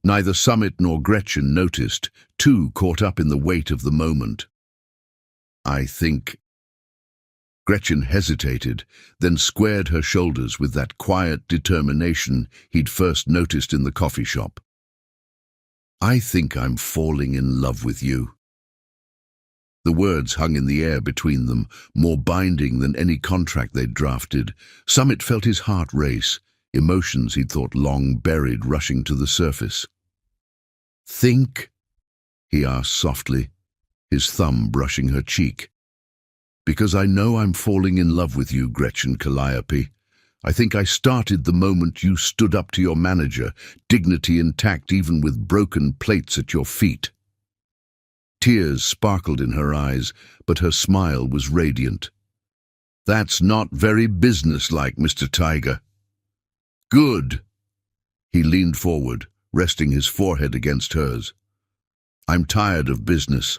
Neither Summit nor Gretchen noticed, too caught up in the weight of the moment. "I think—" Gretchen hesitated, then squared her shoulders with that quiet determination he'd first noticed in the coffee shop. "I think I'm falling in love with you." The words hung in the air between them, more binding than any contract they'd drafted. Summit felt his heart race, emotions he'd thought long buried rushing to the surface. "Think?" he asked softly, his thumb brushing her cheek. "Because I know I'm falling in love with you, Gretchen Calliope. I think I started the moment you stood up to your manager, dignity intact even with broken plates at your feet." Tears sparkled in her eyes, but her smile was radiant. "That's not very businesslike, Mr. Tiger." "Good." He leaned forward, resting his forehead against hers. "I'm tired of business.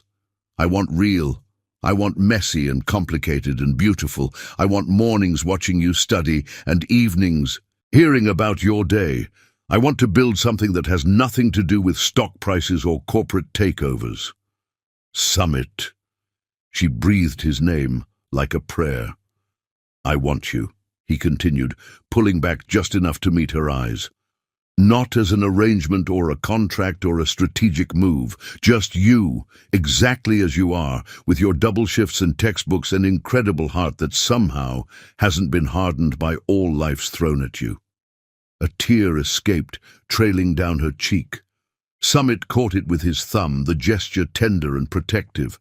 I want real. I want messy and complicated and beautiful. I want mornings watching you study and evenings hearing about your day. I want to build something that has nothing to do with stock prices or corporate takeovers." "Summit." She breathed his name like a prayer. "I want you," he continued, pulling back just enough to meet her eyes. "Not as an arrangement or a contract or a strategic move, just you, exactly as you are, with your double shifts and textbooks and incredible heart that somehow hasn't been hardened by all life's thrown at you." A tear escaped, trailing down her cheek. Summit caught it with his thumb, the gesture tender and protective.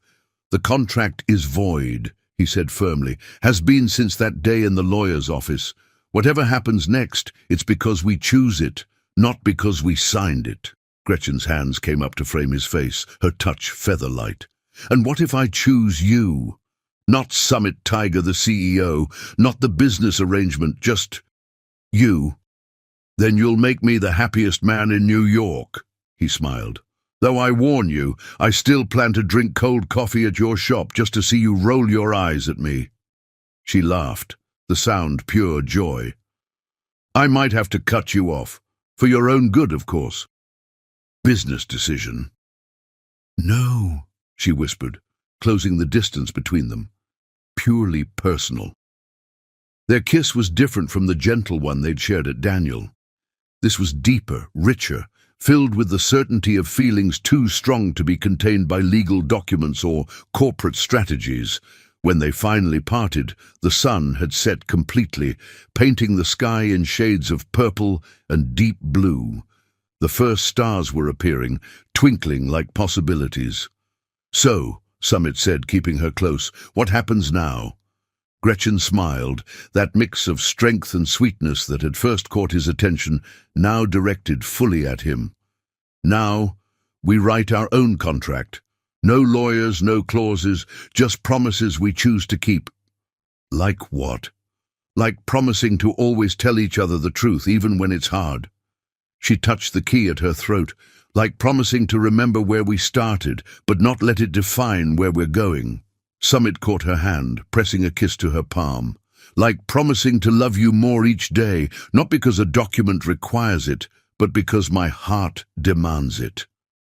"The contract is void," he said firmly, "has been since that day in the lawyer's office. Whatever happens next, it's because we choose it, not because we signed it." Gretchen's hands came up to frame his face, her touch feather-light. "And what if I choose you? Not Summit Tiger, the CEO, not the business arrangement, just you. Then you'll make me the happiest man in New York." He smiled. "Though I warn you, I still plan to drink cold coffee at your shop just to see you roll your eyes at me." She laughed, the sound pure joy. "I might have to cut you off. For your own good, of course." "Business decision." "No," she whispered, closing the distance between them. "Purely personal." Their kiss was different from the gentle one they'd shared at Daniel. This was deeper, richer, filled with the certainty of feelings too strong to be contained by legal documents or corporate strategies. When they finally parted, the sun had set completely, painting the sky in shades of purple and deep blue. The first stars were appearing, twinkling like possibilities. "So," Summit said, keeping her close, "what happens now?" Gretchen smiled, that mix of strength and sweetness that had first caught his attention, now directed fully at him. "Now, we write our own contract. No lawyers, no clauses, just promises we choose to keep." "Like what?" "Like promising to always tell each other the truth, even when it's hard." She touched the key at her throat. "Like promising to remember where we started, but not let it define where we're going." Summit caught her hand, pressing a kiss to her palm. "Like promising to love you more each day, not because a document requires it, but because my heart demands it."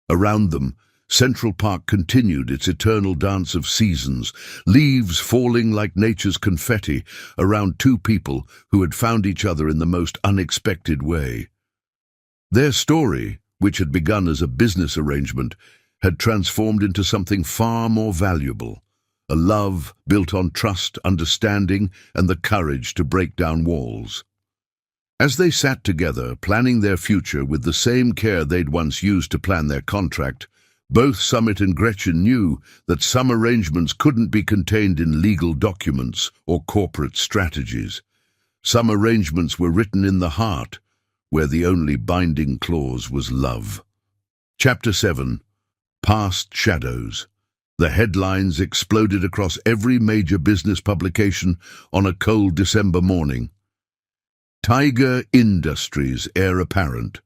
Around them, Central Park continued its eternal dance of seasons, leaves falling like nature's confetti around two people who had found each other in the most unexpected way. Their story, which had begun as a business arrangement, had transformed into something far more valuable. A love built on trust, understanding, and the courage to break down walls. As they sat together, planning their future with the same care they'd once used to plan their contract, both Summit and Gretchen knew that some arrangements couldn't be contained in legal documents or corporate strategies. Some arrangements were written in the heart, where the only binding clause was love. Chapter 7. Past shadows. The headlines exploded across every major business publication on a cold December morning. Tiger Industries heir apparent.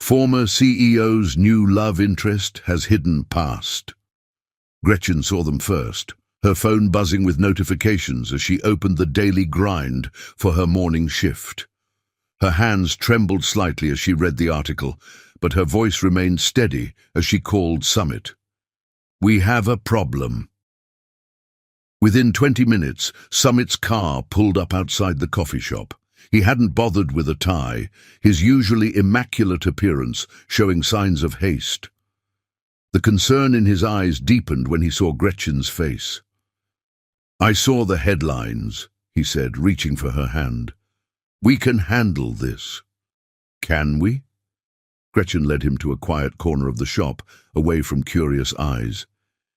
Former CEO's new love interest has hidden past. Gretchen saw them first, her phone buzzing with notifications as she opened the daily grind for her morning shift. Her hands trembled slightly as she read the article, but her voice remained steady as she called Summit. "We have a problem." Within 20 minutes, Summit's car pulled up outside the coffee shop. He hadn't bothered with a tie, his usually immaculate appearance showing signs of haste. The concern in his eyes deepened when he saw Gretchen's face. "I saw the headlines," he said, reaching for her hand. "We can handle this." "Can we?" Gretchen led him to a quiet corner of the shop, away from curious eyes.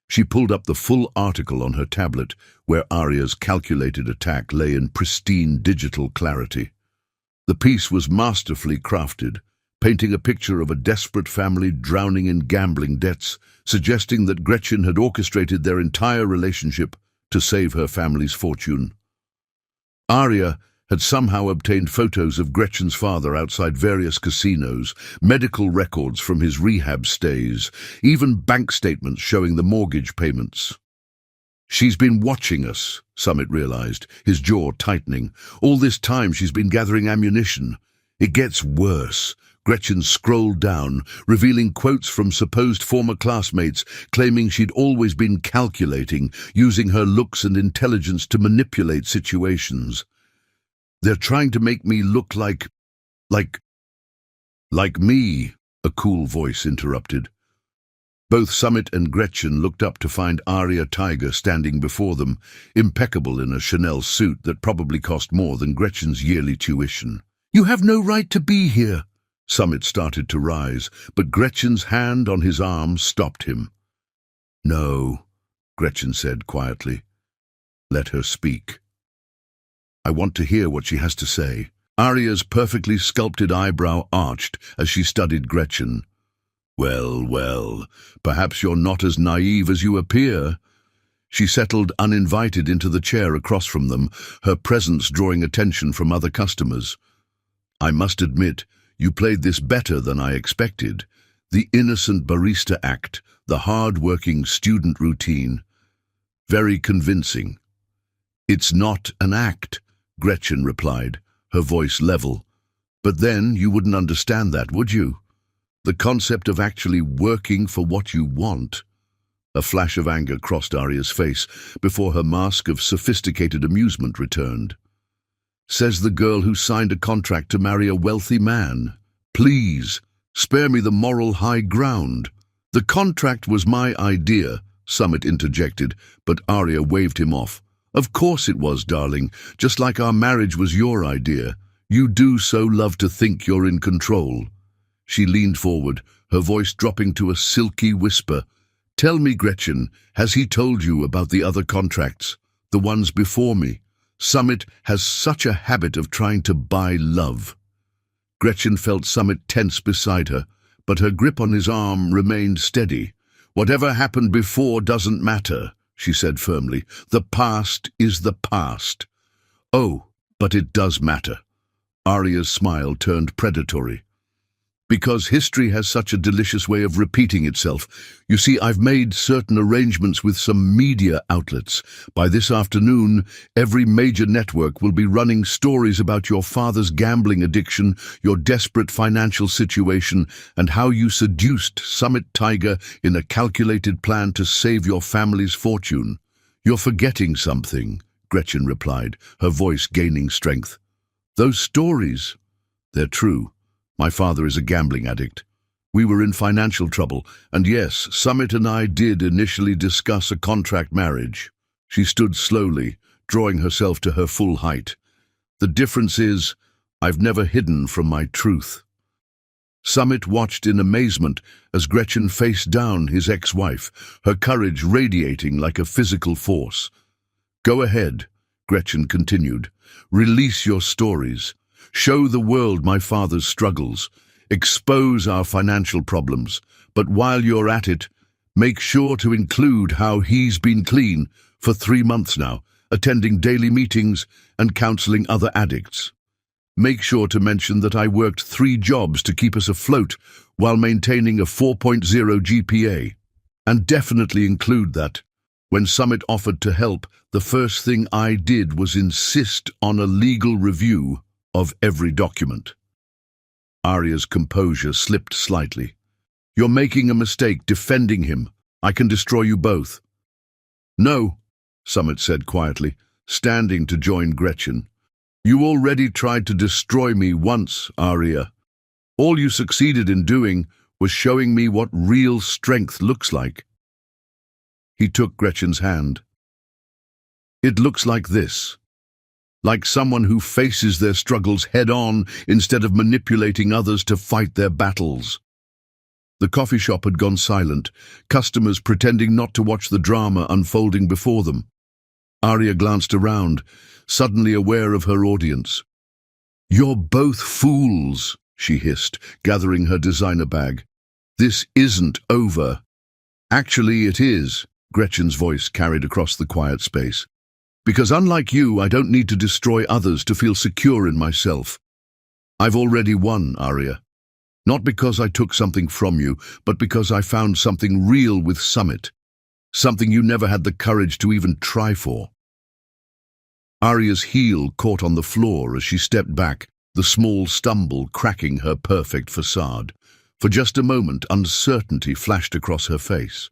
She pulled up the full article on her tablet, where Arya's calculated attack lay in pristine digital clarity. The piece was masterfully crafted, painting a picture of a desperate family drowning in gambling debts, suggesting that Gretchen had orchestrated their entire relationship to save her family's fortune. Arya had somehow obtained photos of Gretchen's father outside various casinos, medical records from his rehab stays, even bank statements showing the mortgage payments. "She's been watching us," Summit realized, his jaw tightening. "All this time she's been gathering ammunition. It gets worse." Gretchen scrolled down, revealing quotes from supposed former classmates claiming she'd always been calculating, using her looks and intelligence to manipulate situations. "They're trying to make me look like me," a cool voice interrupted. Both Summit and Gretchen looked up to find Arya Tiger standing before them, impeccable in a Chanel suit that probably cost more than Gretchen's yearly tuition. "You have no right to be here." Summit started to rise, but Gretchen's hand on his arm stopped him. "No," Gretchen said quietly. "Let her speak. I want to hear what she has to say." Arya's perfectly sculpted eyebrow arched as she studied Gretchen. Well, perhaps you're not as naive as you appear." She settled uninvited into the chair across from them, her presence drawing attention from other customers. "I must admit, you played this better than I expected. The innocent barista act, the hard-working student routine. Very convincing." "It's not an act," Gretchen replied, her voice level. "But then you wouldn't understand that, would you? The concept of actually working for what you want." A flash of anger crossed Arya's face before her mask of sophisticated amusement returned. "Says the girl who signed a contract to marry a wealthy man. Please, spare me the moral high ground." "The contract was my idea," Summit interjected, but Arya waved him off. "Of course it was, darling, just like our marriage was your idea. You do so love to think you're in control." She leaned forward, her voice dropping to a silky whisper. "Tell me, Gretchen, has he told you about the other contracts, the ones before me? Summit has such a habit of trying to buy love." Gretchen felt Summit tense beside her, but her grip on his arm remained steady. "Whatever happened before doesn't matter," she said firmly. "The past is the past." "Oh, but it does matter." Arya's smile turned predatory. "Because history has such a delicious way of repeating itself. You see, I've made certain arrangements with some media outlets. By this afternoon, every major network will be running stories about your father's gambling addiction, your desperate financial situation, and how you seduced Summit Tiger in a calculated plan to save your family's fortune." "You're forgetting something," Gretchen replied, her voice gaining strength. "Those stories, they're true. My father is a gambling addict. We were in financial trouble, and yes, Summit and I did initially discuss a contract marriage." She stood slowly, drawing herself to her full height. "The difference is, I've never hidden from my truth." Summit watched in amazement as Gretchen faced down his ex-wife, her courage radiating like a physical force. "Go ahead," Gretchen continued. "Release your stories. Show the world my father's struggles. Expose our financial problems. But while you're at it, Make sure to include how he's been clean for 3 months now, attending daily meetings and counseling other addicts. Make sure to mention that I worked 3 jobs to keep us afloat while maintaining a 4.0 GPA. And definitely include that when Summit offered to help, the first thing I did was insist on a legal review of every document. Arya's composure slipped slightly. You're making a mistake defending him. I can destroy you both. No, Summit said quietly, standing to join Gretchen. You already tried to destroy me once, Arya. All you succeeded in doing was showing me what real strength looks like. He took Gretchen's hand. It looks like this. Like someone who faces their struggles head-on instead of manipulating others to fight their battles. The coffee shop had gone silent, customers pretending not to watch the drama unfolding before them. Arya glanced around, suddenly aware of her audience. You're both fools, she hissed, gathering her designer bag. This isn't over. Actually, it is, Gretchen's voice carried across the quiet space. Because unlike you, I don't need to destroy others to feel secure in myself. I've already won, Arya. Not because I took something from you, but because I found something real with Summit. Something you never had the courage to even try for. Arya's heel caught on the floor as she stepped back, the small stumble cracking her perfect facade. For just a moment, uncertainty flashed across her face.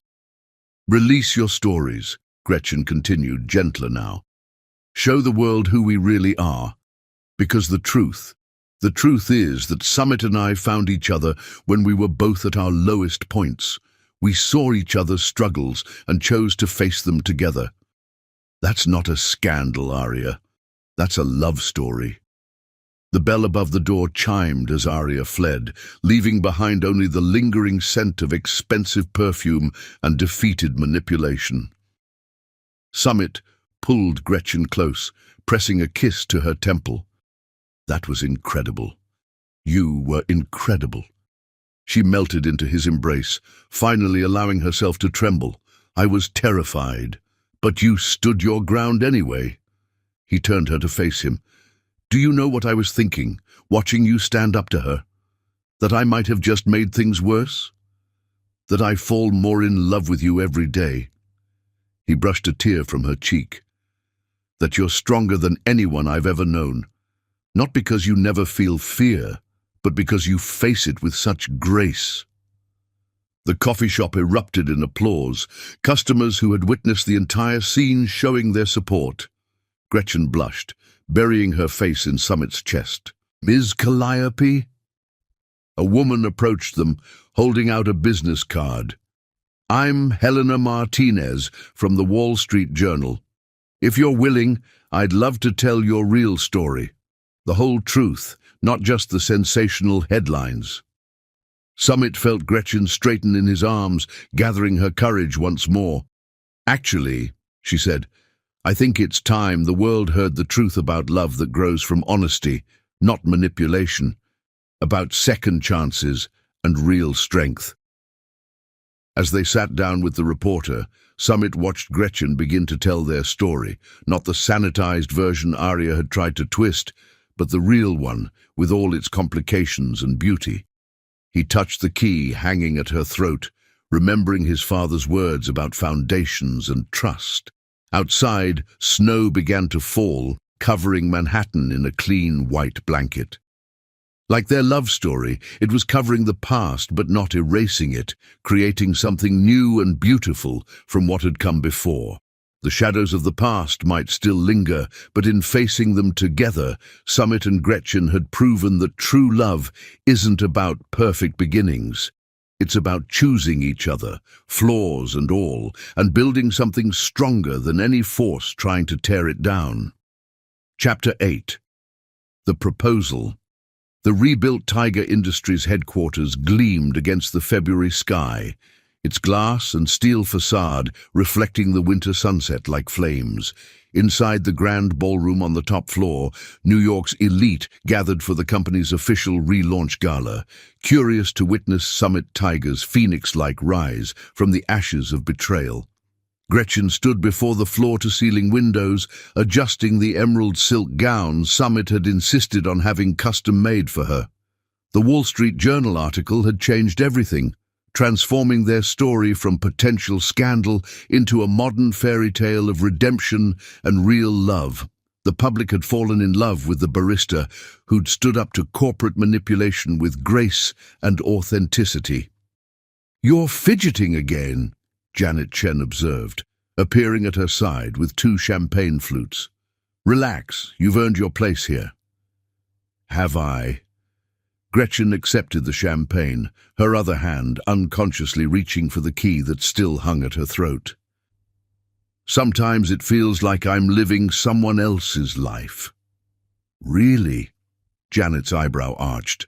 Release your stories, Gretchen continued, gentler now. Show the world who we really are. Because the truth is that Summit and I found each other when we were both at our lowest points. We saw each other's struggles and chose to face them together. That's not a scandal, Arya. That's a love story. The bell above the door chimed as Arya fled, leaving behind only the lingering scent of expensive perfume and defeated manipulation. Summit pulled Gretchen close, pressing a kiss to her temple. That was incredible. You were incredible. She melted into his embrace, finally allowing herself to tremble. I was terrified, but you stood your ground anyway. He turned her to face him. Do you know what I was thinking, watching you stand up to her? That I might have just made things worse? That I fall more in love with you every day? He brushed a tear from her cheek. That you're stronger than anyone I've ever known. Not because you never feel fear, but because you face it with such grace. The coffee shop erupted in applause, customers who had witnessed the entire scene showing their support. Gretchen blushed, burying her face in Summit's chest. Ms. Calliope? A woman approached them, holding out a business card. I'm Helena Martinez from the Wall Street Journal. If you're willing, I'd love to tell your real story. The whole truth, not just the sensational headlines. Summit felt Gretchen straighten in his arms, gathering her courage once more. Actually, she said, I think it's time the world heard the truth about love that grows from honesty, not manipulation, about second chances and real strength. As they sat down with the reporter, Summit watched Gretchen begin to tell their story, not the sanitized version Arya had tried to twist, but the real one, with all its complications and beauty. He touched the key hanging at her throat, remembering his father's words about foundations and trust. Outside, snow began to fall, covering Manhattan in a clean white blanket. Like their love story, it was covering the past but not erasing it, creating something new and beautiful from what had come before. The shadows of the past might still linger, but in facing them together, Summit and Gretchen had proven that true love isn't about perfect beginnings. It's about choosing each other, flaws and all, and building something stronger than any force trying to tear it down. Chapter 8. The Proposal. The rebuilt Tiger Industries headquarters gleamed against the February sky, its glass and steel facade reflecting the winter sunset like flames. Inside the grand ballroom on the top floor, New York's elite gathered for the company's official relaunch gala, curious to witness Summit Tiger's phoenix-like rise from the ashes of betrayal. Gretchen stood before the floor-to-ceiling windows, adjusting the emerald silk gown Summit had insisted on having custom-made for her. The Wall Street Journal article had changed everything, transforming their story from potential scandal into a modern fairy tale of redemption and real love. The public had fallen in love with the barista who'd stood up to corporate manipulation with grace and authenticity. "You're fidgeting again," Janet Chen observed, appearing at her side with 2 champagne flutes. "Relax, you've earned your place here." "Have I?" Gretchen accepted the champagne, her other hand unconsciously reaching for the key that still hung at her throat. "Sometimes it feels like I'm living someone else's life." "Really?" Janet's eyebrow arched.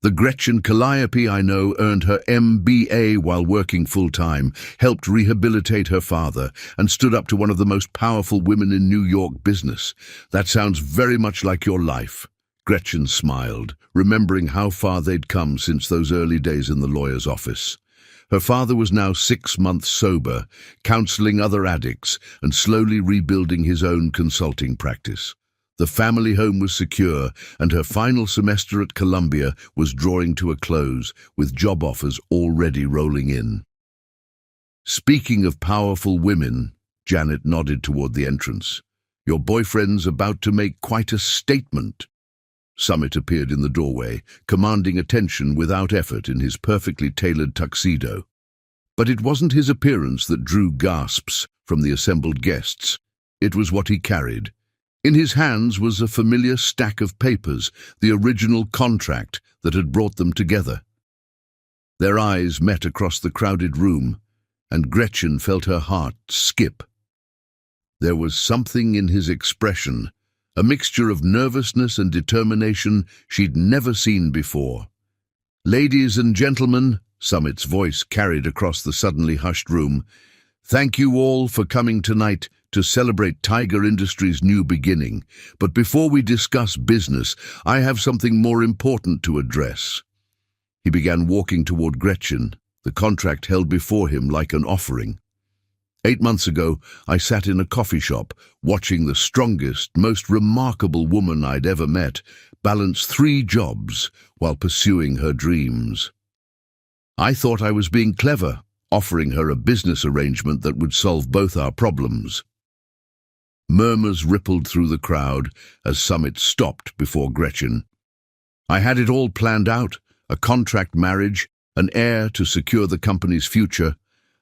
"The Gretchen Calliope I know earned her MBA while working full-time, helped rehabilitate her father, and stood up to one of the most powerful women in New York business. That sounds very much like your life." Gretchen smiled, remembering how far they'd come since those early days in the lawyer's office. Her father was now 6 months sober, counseling other addicts and slowly rebuilding his own consulting practice. The family home was secure, and her final semester at Columbia was drawing to a close, with job offers already rolling in. "Speaking of powerful women," Janet nodded toward the entrance, "your boyfriend's about to make quite a statement." Summit appeared in the doorway, commanding attention without effort in his perfectly tailored tuxedo. But it wasn't his appearance that drew gasps from the assembled guests. It was what he carried. In his hands was a familiar stack of papers, the original contract that had brought them together. Their eyes met across the crowded room, and Gretchen felt her heart skip. There was something in his expression, a mixture of nervousness and determination she'd never seen before. "Ladies and gentlemen," Summit's voice carried across the suddenly hushed room, "thank you all for coming tonight to celebrate Tiger Industries' new beginning. But before we discuss business, I have something more important to address." He began walking toward Gretchen, the contract held before him like an offering. 8 months ago, I sat in a coffee shop, watching the strongest, most remarkable woman I'd ever met balance 3 jobs while pursuing her dreams. I thought I was being clever, offering her a business arrangement that would solve both our problems. Murmurs rippled through the crowd as Summit stopped before Gretchen. "I had it all planned out, a contract marriage, an heir to secure the company's future,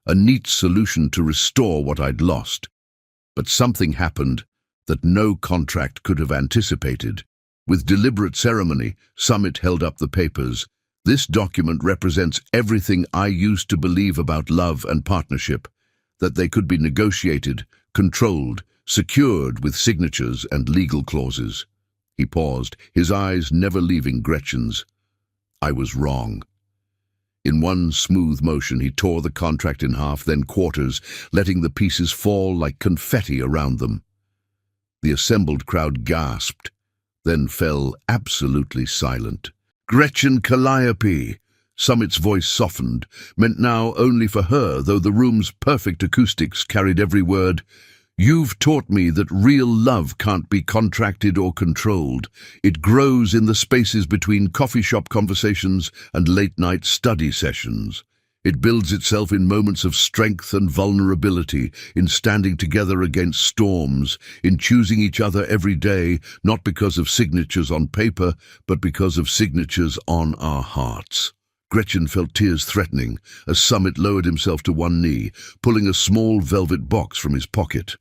a neat solution to restore what I'd lost. But something happened that no contract could have anticipated. With deliberate ceremony, Summit held up the papers. This document represents everything I used to believe about love and partnership, that they could be negotiated, controlled, secured with signatures and legal clauses." He paused, his eyes never leaving Gretchen's. "I was wrong." In one smooth motion, he tore the contract in half, then quarters, letting the pieces fall like confetti around them. The assembled crowd gasped, then fell absolutely silent. "Gretchen Calliope," Summit's voice softened, meant now only for her, though the room's perfect acoustics carried every word. "You've taught me that real love can't be contracted or controlled. It grows in the spaces between coffee shop conversations and late-night study sessions. It builds itself in moments of strength and vulnerability, in standing together against storms, in choosing each other every day, not because of signatures on paper, but because of signatures on our hearts." Gretchen felt tears threatening as Summit lowered himself to one knee, pulling a small velvet box from his pocket.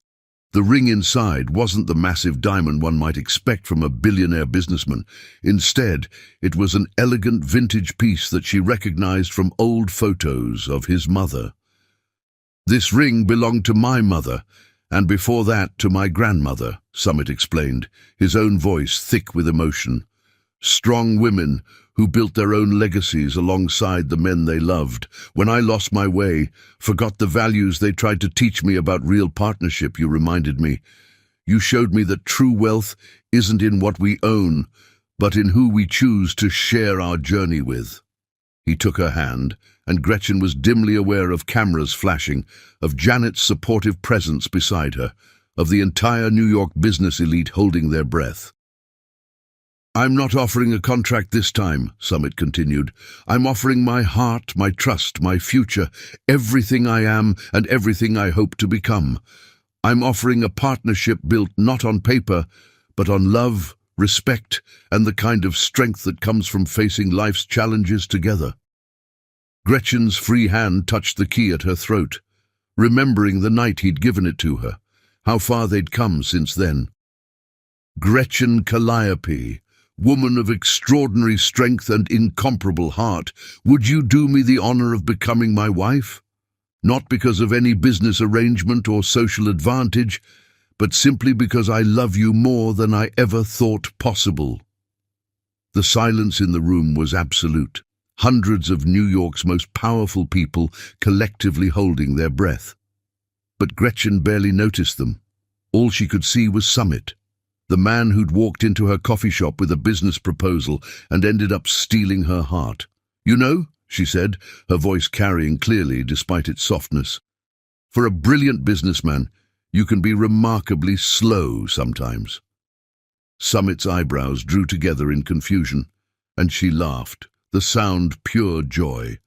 The ring inside wasn't the massive diamond one might expect from a billionaire businessman. Instead, it was an elegant vintage piece that she recognized from old photos of his mother. "This ring belonged to my mother, and before that to my grandmother," Summit explained, his own voice thick with emotion. Strong women who built their own legacies alongside the men they loved. When I lost my way, forgot the values they tried to teach me about real partnership, you reminded me. You showed me that true wealth isn't in what we own, but in who we choose to share our journey with. He took her hand, and Gretchen was dimly aware of cameras flashing, of Janet's supportive presence beside her, of the entire New York business elite holding their breath. I'm not offering a contract this time, Summit continued. I'm offering my heart, my trust, my future, everything I am and everything I hope to become. I'm offering a partnership built not on paper, but on love, respect, and the kind of strength that comes from facing life's challenges together. Gretchen's free hand touched the key at her throat, remembering the night he'd given it to her, how far they'd come since then. Gretchen Calliope, woman of extraordinary strength and incomparable heart, would you do me the honor of becoming my wife? Not because of any business arrangement or social advantage, but simply because I love you more than I ever thought possible. The silence in the room was absolute. Hundreds of New York's most powerful people collectively holding their breath. But Gretchen barely noticed them. All she could see was Summit, the man who'd walked into her coffee shop with a business proposal and ended up stealing her heart. You know, she said, her voice carrying clearly despite its softness. For a brilliant businessman, you can be remarkably slow sometimes. Summit's eyebrows drew together in confusion, and she laughed, the sound pure joy.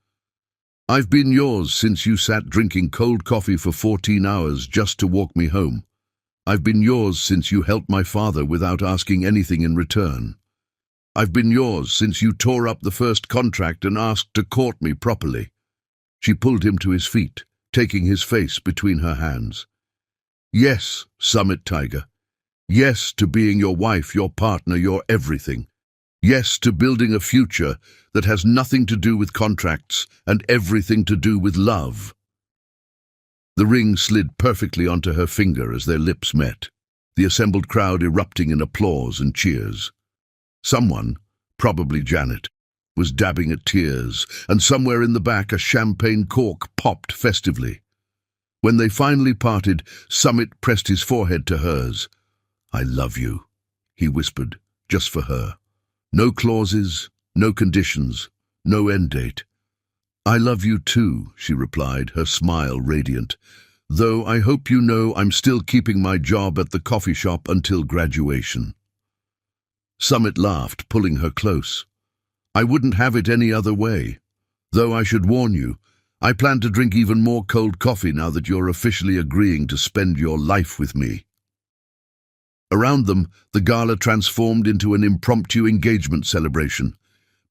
I've been yours since you sat drinking cold coffee for 14 hours just to walk me home. I've been yours since you helped my father without asking anything in return. I've been yours since you tore up the first contract and asked to court me properly. She pulled him to his feet, taking his face between her hands. Yes, Summit Tiger. Yes to being your wife, your partner, your everything. Yes to building a future that has nothing to do with contracts and everything to do with love. The ring slid perfectly onto her finger as their lips met, the assembled crowd erupting in applause and cheers. Someone, probably Janet, was dabbing at tears, and somewhere in the back a champagne cork popped festively. When they finally parted, Summit pressed his forehead to hers. I love you, he whispered, just for her. No clauses, no conditions, no end date. I love you too, she replied, her smile radiant. Though I hope you know I'm still keeping my job at the coffee shop until graduation. Summit laughed, pulling her close. I wouldn't have it any other way. Though I should warn you, I plan to drink even more cold coffee now that you're officially agreeing to spend your life with me. Around them, the gala transformed into an impromptu engagement celebration.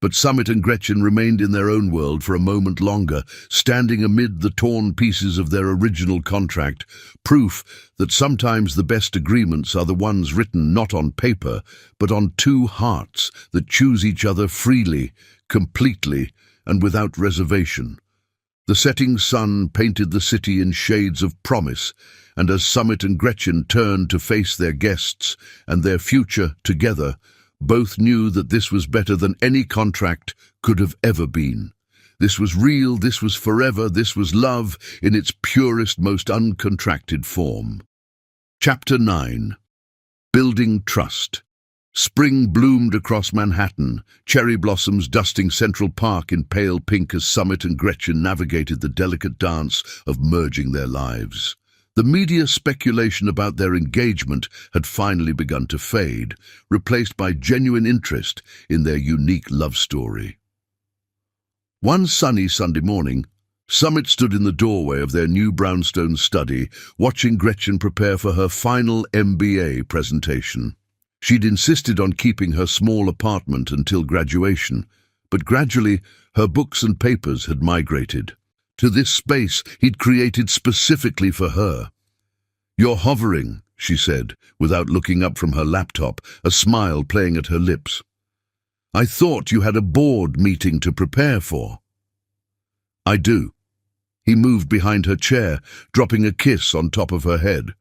But Summit and Gretchen remained in their own world for a moment longer, standing amid the torn pieces of their original contract, proof that sometimes the best agreements are the ones written not on paper, but on two hearts that choose each other freely, completely, and without reservation. The setting sun painted the city in shades of promise, and as Summit and Gretchen turned to face their guests and their future together, both knew that this was better than any contract could have ever been. This was real, this was forever, this was love in its purest, most uncontracted form. Chapter 9. Building Trust. Spring bloomed across Manhattan, cherry blossoms dusting Central Park in pale pink as Summit and Gretchen navigated the delicate dance of merging their lives. The media speculation about their engagement had finally begun to fade, replaced by genuine interest in their unique love story. One sunny Sunday morning, Summit stood in the doorway of their new brownstone study, watching Gretchen prepare for her final MBA presentation. She'd insisted on keeping her small apartment until graduation, but gradually her books and papers had migrated to this space he'd created specifically for her. You're hovering, she said, without looking up from her laptop, a smile playing at her lips. I thought you had a board meeting to prepare for. I do. He moved behind her chair, dropping a kiss on top of her head.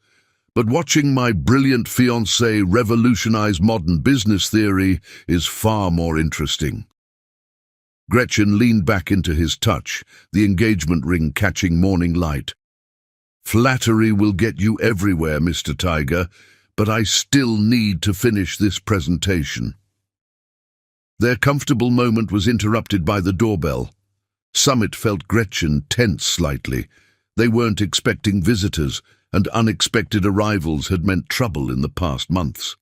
But watching my brilliant fiancé revolutionize modern business theory is far more interesting. Gretchen leaned back into his touch, the engagement ring catching morning light. Flattery will get you everywhere, Mr. Tiger, but I still need to finish this presentation. Their comfortable moment was interrupted by the doorbell. Summit felt Gretchen tense slightly. They weren't expecting visitors, and unexpected arrivals had meant trouble in the past months.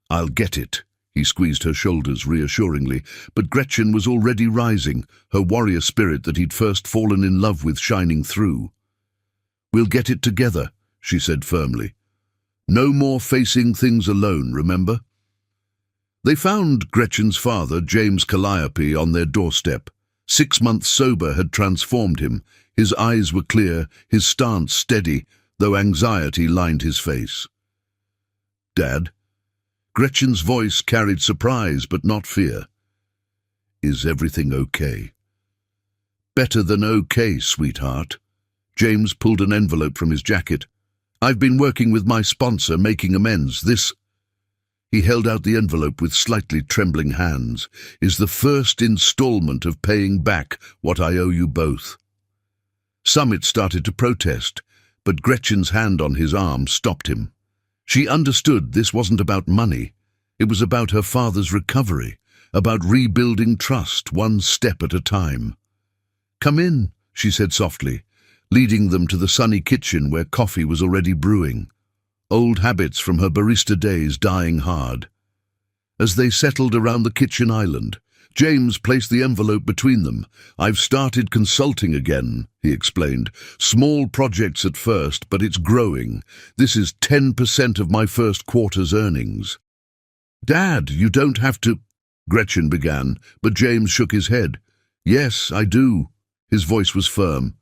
"I'll get it," he squeezed her shoulders reassuringly, but Gretchen was already rising, her warrior spirit that he'd first fallen in love with shining through. "We'll get it together," she said firmly. "No more facing things alone, remember?" They found Gretchen's father, James Calliope, on their doorstep. 6 months sober had transformed him. His eyes were clear, his stance steady, though anxiety lined his face. "Dad?" Gretchen's voice carried surprise but not fear. "Is everything okay?" "Better than okay, sweetheart." James pulled an envelope from his jacket. "I've been working with my sponsor, making amends. This—" He held out the envelope with slightly trembling hands. "Is the first installment of paying back what I owe you both." Summit started to protest, but Gretchen's hand on his arm stopped him. She understood this wasn't about money. It was about her father's recovery, about rebuilding trust one step at a time. "Come in," she said softly, leading them to the sunny kitchen where coffee was already brewing. Old habits from her barista days dying hard. As they settled around the kitchen island, James placed the envelope between them. "I've started consulting again," he explained. "Small projects at first, but it's growing. This is 10% of my first quarter's earnings." "Dad, you don't have to—" Gretchen began, but James shook his head. "Yes, I do." His voice was firm.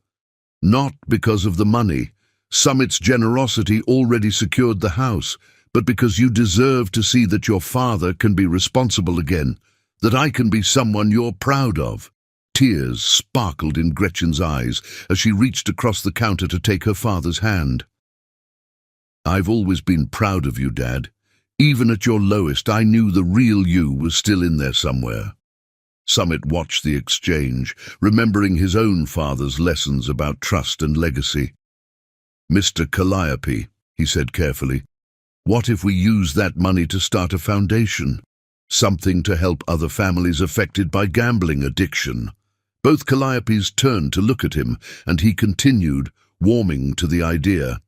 "Not because of the money. Summit's generosity already secured the house, but because you deserve to see that your father can be responsible again, that I can be someone you're proud of." Tears sparkled in Gretchen's eyes as she reached across the counter to take her father's hand. "I've always been proud of you, Dad. Even at your lowest, I knew the real you was still in there somewhere." Summit watched the exchange, remembering his own father's lessons about trust and legacy. "Mr. Calliope," he said carefully, "what if we use that money to start a foundation? Something to help other families affected by gambling addiction." Both Calliopes turned to look at him, and he continued, warming to the idea.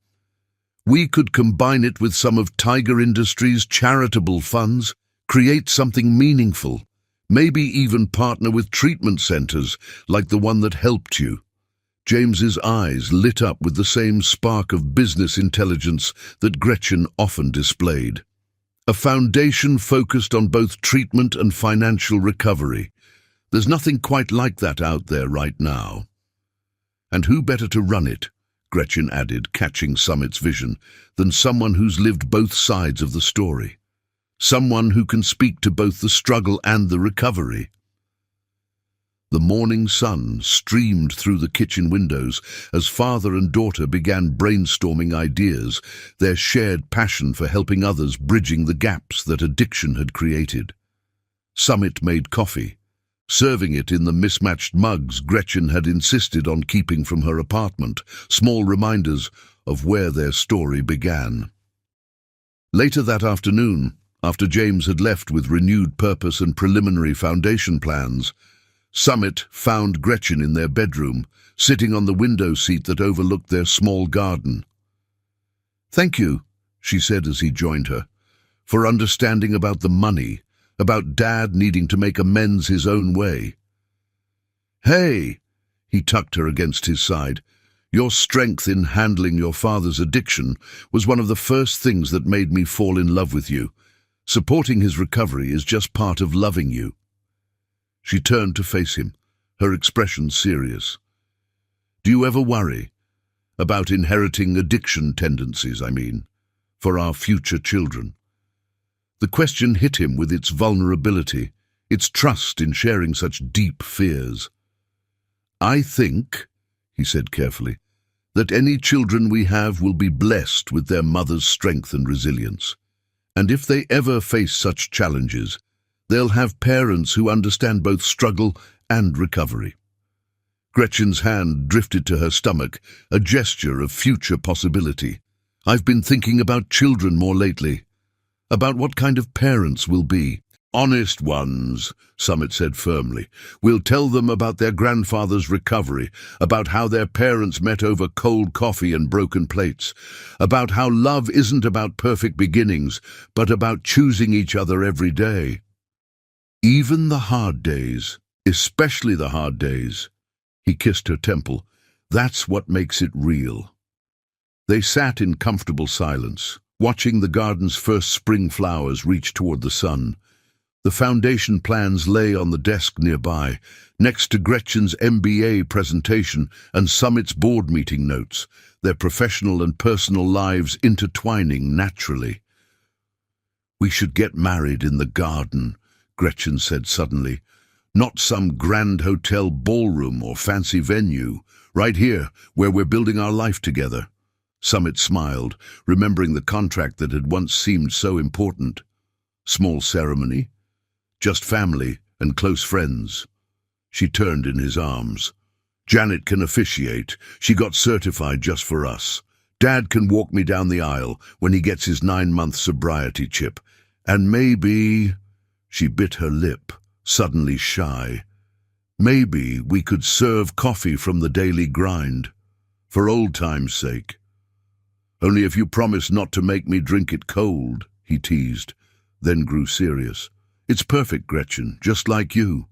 "We could combine it with some of Tiger Industries' charitable funds, create something meaningful, maybe even partner with treatment centers like the one that helped you." James's eyes lit up with the same spark of business intelligence that Gretchen often displayed. A foundation focused on both treatment and financial recovery. There's nothing quite like that out there right now. "And who better to run it," Gretchen added, catching Summit's vision, "than someone who's lived both sides of the story. Someone who can speak to both the struggle and the recovery." The morning sun streamed through the kitchen windows as father and daughter began brainstorming ideas, their shared passion for helping others bridging the gaps that addiction had created. Summit made coffee, serving it in the mismatched mugs Gretchen had insisted on keeping from her apartment, small reminders of where their story began. Later that afternoon, after James had left with renewed purpose and preliminary foundation plans, Summit found Gretchen in their bedroom, sitting on the window seat that overlooked their small garden. "Thank you," she said as he joined her, "for understanding about the money, about Dad needing to make amends his own way." "Hey," he tucked her against his side, "your strength in handling your father's addiction was one of the first things that made me fall in love with you. Supporting his recovery is just part of loving you." She turned to face him, her expression serious. "Do you ever worry about inheriting addiction tendencies, for our future children?" The question hit him with its vulnerability, its trust in sharing such deep fears. "I think," he said carefully, that any children we have will be blessed with their mother's strength and resilience. And if they ever face such challenges, they'll have parents who understand both struggle and recovery. Gretchen's hand drifted to her stomach, a gesture of future possibility. I've been thinking about children more lately, about what kind of parents we'll be. Honest ones, Summit said firmly. We'll tell them about their grandfather's recovery, about how their parents met over cold coffee and broken plates, about how love isn't about perfect beginnings, but about choosing each other every day. Even the hard days, especially the hard days. He kissed her temple. That's what makes it real. They sat in comfortable silence, watching the garden's first spring flowers reach toward the sun. The foundation plans lay on the desk nearby, next to Gretchen's MBA presentation and Summit's board meeting notes, their professional and personal lives intertwining naturally. We should get married in the garden, Gretchen said suddenly. Not some grand hotel ballroom or fancy venue, right here, where we're building our life together. Summit smiled, remembering the contract that had once seemed so important. Small ceremony, just family and close friends. She turned in his arms. Janet can officiate. She got certified just for us. Dad can walk me down the aisle when he gets his 9-month sobriety chip. And maybe... She bit her lip, suddenly shy. Maybe we could serve coffee from the daily grind, for old time's sake. Only if you promise not to make me drink it cold, he teased, then grew serious. It's perfect, Gretchen, just like you.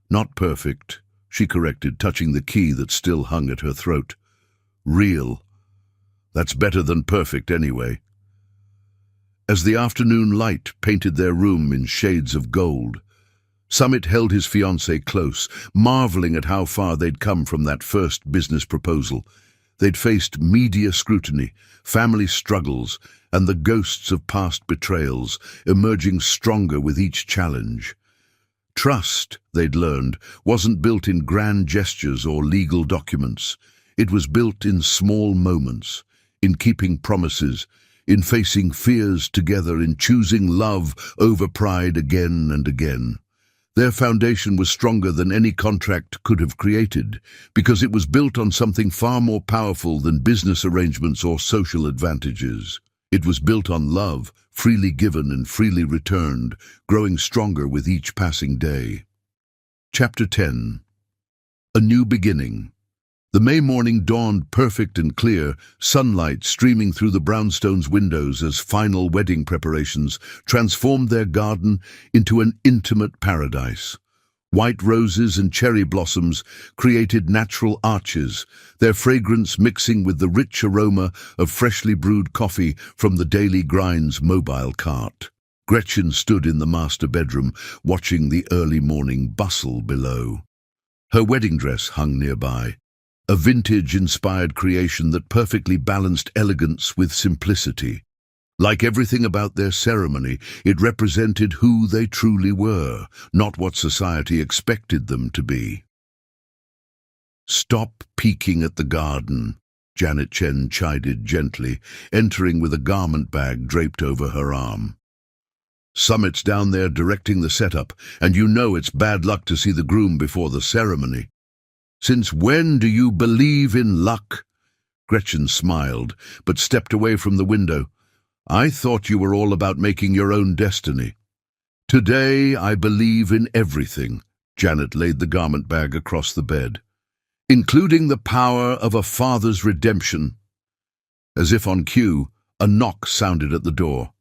Not perfect, she corrected, touching the key that still hung at her throat. Real. That's better than perfect anyway. As the afternoon light painted their room in shades of gold, Summit held his fiancée close, marveling at how far they'd come from that first business proposal. They'd faced media scrutiny, family struggles, and the ghosts of past betrayals, emerging stronger with each challenge. Trust, they'd learned, wasn't built in grand gestures or legal documents. It was built in small moments, in keeping promises, in facing fears together, in choosing love over pride again and again. Their foundation was stronger than any contract could have created, because it was built on something far more powerful than business arrangements or social advantages. It was built on love, freely given and freely returned, growing stronger with each passing day. Chapter 10. A New Beginning. The May morning dawned perfect and clear, sunlight streaming through the brownstones' windows as final wedding preparations transformed their garden into an intimate paradise. White roses and cherry blossoms created natural arches, their fragrance mixing with the rich aroma of freshly brewed coffee from the Daily Grind's mobile cart. Gretchen stood in the master bedroom, watching the early morning bustle below. Her wedding dress hung nearby, a vintage-inspired creation that perfectly balanced elegance with simplicity. Like everything about their ceremony, it represented who they truly were, not what society expected them to be. "Stop peeking at the garden," Janet Chen chided gently, entering with a garment bag draped over her arm. "Summit's down there directing the setup, and you know it's bad luck to see the groom before the ceremony." "Since when do you believe in luck?" Gretchen smiled, but stepped away from the window. "I thought you were all about making your own destiny." "Today I believe in everything," Janet laid the garment bag across the bed, "including the power of a father's redemption." As if on cue, a knock sounded at the door.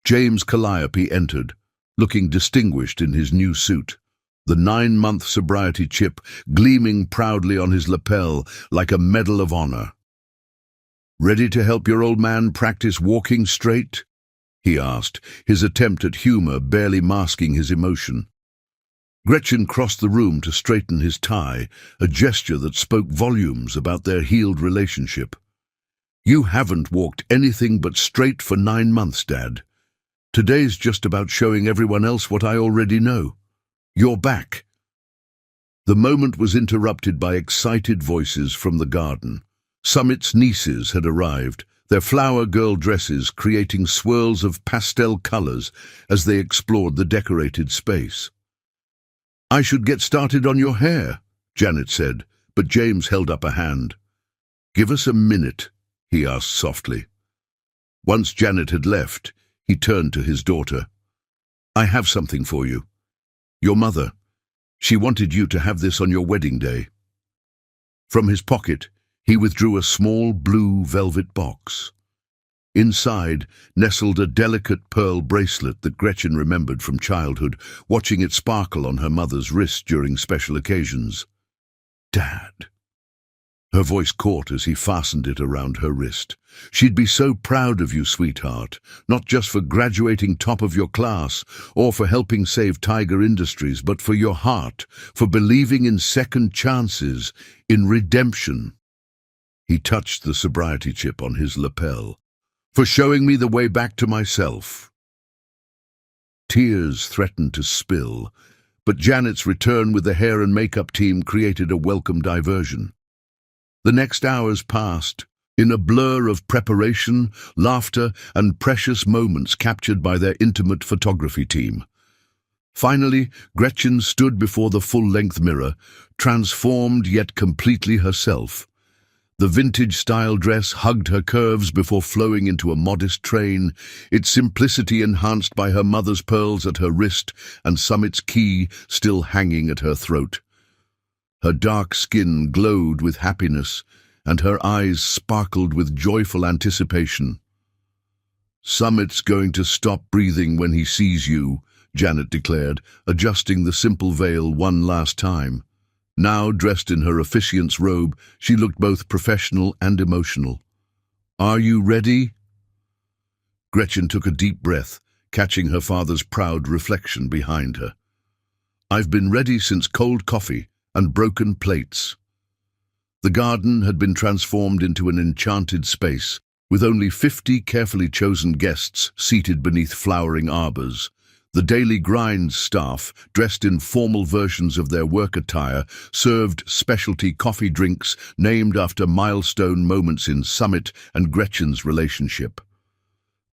James Calliope entered, looking distinguished in his new suit, the 9-month sobriety chip gleaming proudly on his lapel like a medal of honor. "Ready to help your old man practice walking straight?" he asked, his attempt at humor barely masking his emotion. Gretchen crossed the room to straighten his tie, a gesture that spoke volumes about their healed relationship. "You haven't walked anything but straight for 9 months, Dad. Today's just about showing everyone else what I already know. You're back." The moment was interrupted by excited voices from the garden. Summit's nieces had arrived, their flower girl dresses creating swirls of pastel colors as they explored the decorated space. "I should get started on your hair," Janet said, but James held up a hand. "Give us a minute," he asked softly. Once Janet had left, he turned to his daughter. "I have something for you. Your mother. She wanted you to have this on your wedding day." From his pocket, he withdrew a small blue velvet box. Inside nestled a delicate pearl bracelet that Gretchen remembered from childhood, watching it sparkle on her mother's wrist during special occasions. "Dad." Her voice caught as he fastened it around her wrist. "She'd be so proud of you, sweetheart, not just for graduating top of your class or for helping save Tiger Industries, but for your heart, for believing in second chances, in redemption." He touched the sobriety chip on his lapel. "For showing me the way back to myself." Tears threatened to spill, but Janet's return with the hair and makeup team created a welcome diversion. The next hours passed in a blur of preparation, laughter, and precious moments captured by their intimate photography team. Finally, Gretchen stood before the full-length mirror, transformed yet completely herself. The vintage-style dress hugged her curves before flowing into a modest train, its simplicity enhanced by her mother's pearls at her wrist and Summit's key still hanging at her throat. Her dark skin glowed with happiness, and her eyes sparkled with joyful anticipation. "Summit's going to stop breathing when he sees you," Janet declared, adjusting the simple veil one last time. Now, dressed in her officiant's robe, she looked both professional and emotional. "Are you ready?" Gretchen took a deep breath, catching her father's proud reflection behind her. "I've been ready since cold coffee and broken plates." The garden had been transformed into an enchanted space, with only 50 carefully chosen guests seated beneath flowering arbors. The Daily Grind staff, dressed in formal versions of their work attire, served specialty coffee drinks named after milestone moments in Summit and Gretchen's relationship.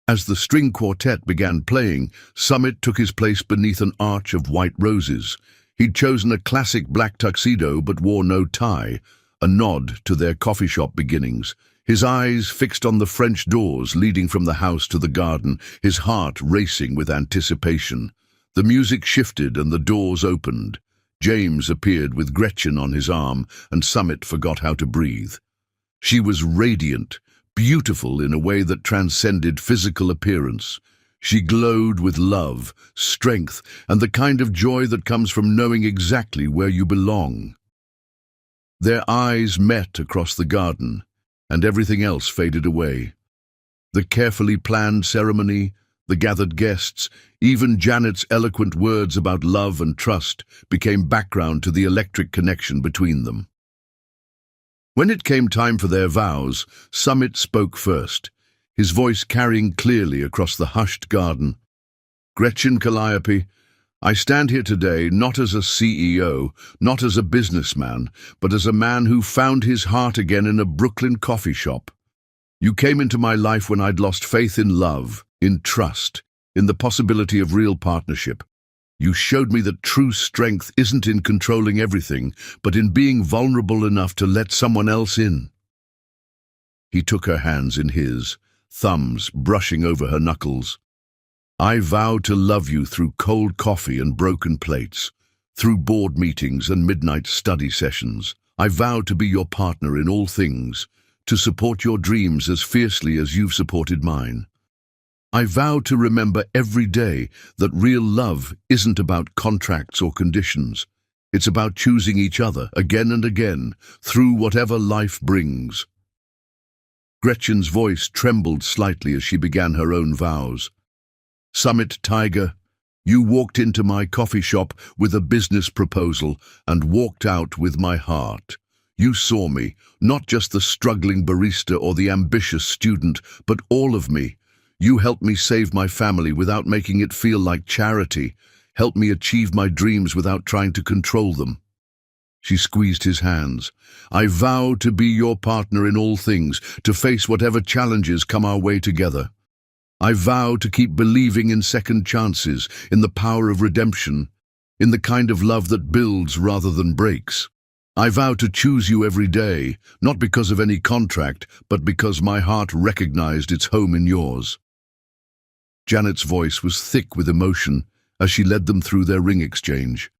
As the string quartet began playing, Summit took his place beneath an arch of white roses. He'd chosen a classic black tuxedo but wore no tie, a nod to their coffee shop beginnings. His eyes fixed on the French doors leading from the house to the garden, his heart racing with anticipation. The music shifted and the doors opened. James appeared with Gretchen on his arm, and Summit forgot how to breathe. She was radiant, beautiful in a way that transcended physical appearance. She glowed with love, strength, and the kind of joy that comes from knowing exactly where you belong. Their eyes met across the garden, and everything else faded away. The carefully planned ceremony, the gathered guests, even Janet's eloquent words about love and trust became background to the electric connection between them. When it came time for their vows, Summit spoke first, his voice carrying clearly across the hushed garden. "Gretchen Calliope, I stand here today not as a CEO, not as a businessman, but as a man who found his heart again in a Brooklyn coffee shop. You came into my life when I'd lost faith in love, in trust, in the possibility of real partnership. You showed me that true strength isn't in controlling everything, but in being vulnerable enough to let someone else in." He took her hands in his, thumbs brushing over her knuckles. "I vow to love you through cold coffee and broken plates, through board meetings and midnight study sessions. I vow to be your partner in all things, to support your dreams as fiercely as you've supported mine. I vow to remember every day that real love isn't about contracts or conditions. It's about choosing each other again and again, through whatever life brings." Gretchen's voice trembled slightly as she began her own vows. "Summit Tiger, you walked into my coffee shop with a business proposal and walked out with my heart. You saw me, not just the struggling barista or the ambitious student, but all of me. You helped me save my family without making it feel like charity, helped me achieve my dreams without trying to control them." She squeezed his hands. I vow to be your partner in all things, to face whatever challenges come our way together. I vow to keep believing in second chances, in the power of redemption, in the kind of love that builds rather than breaks. I vow to choose you every day, not because of any contract, but because my heart recognized its home in yours. Janet's voice was thick with emotion as she led them through their ring exchange.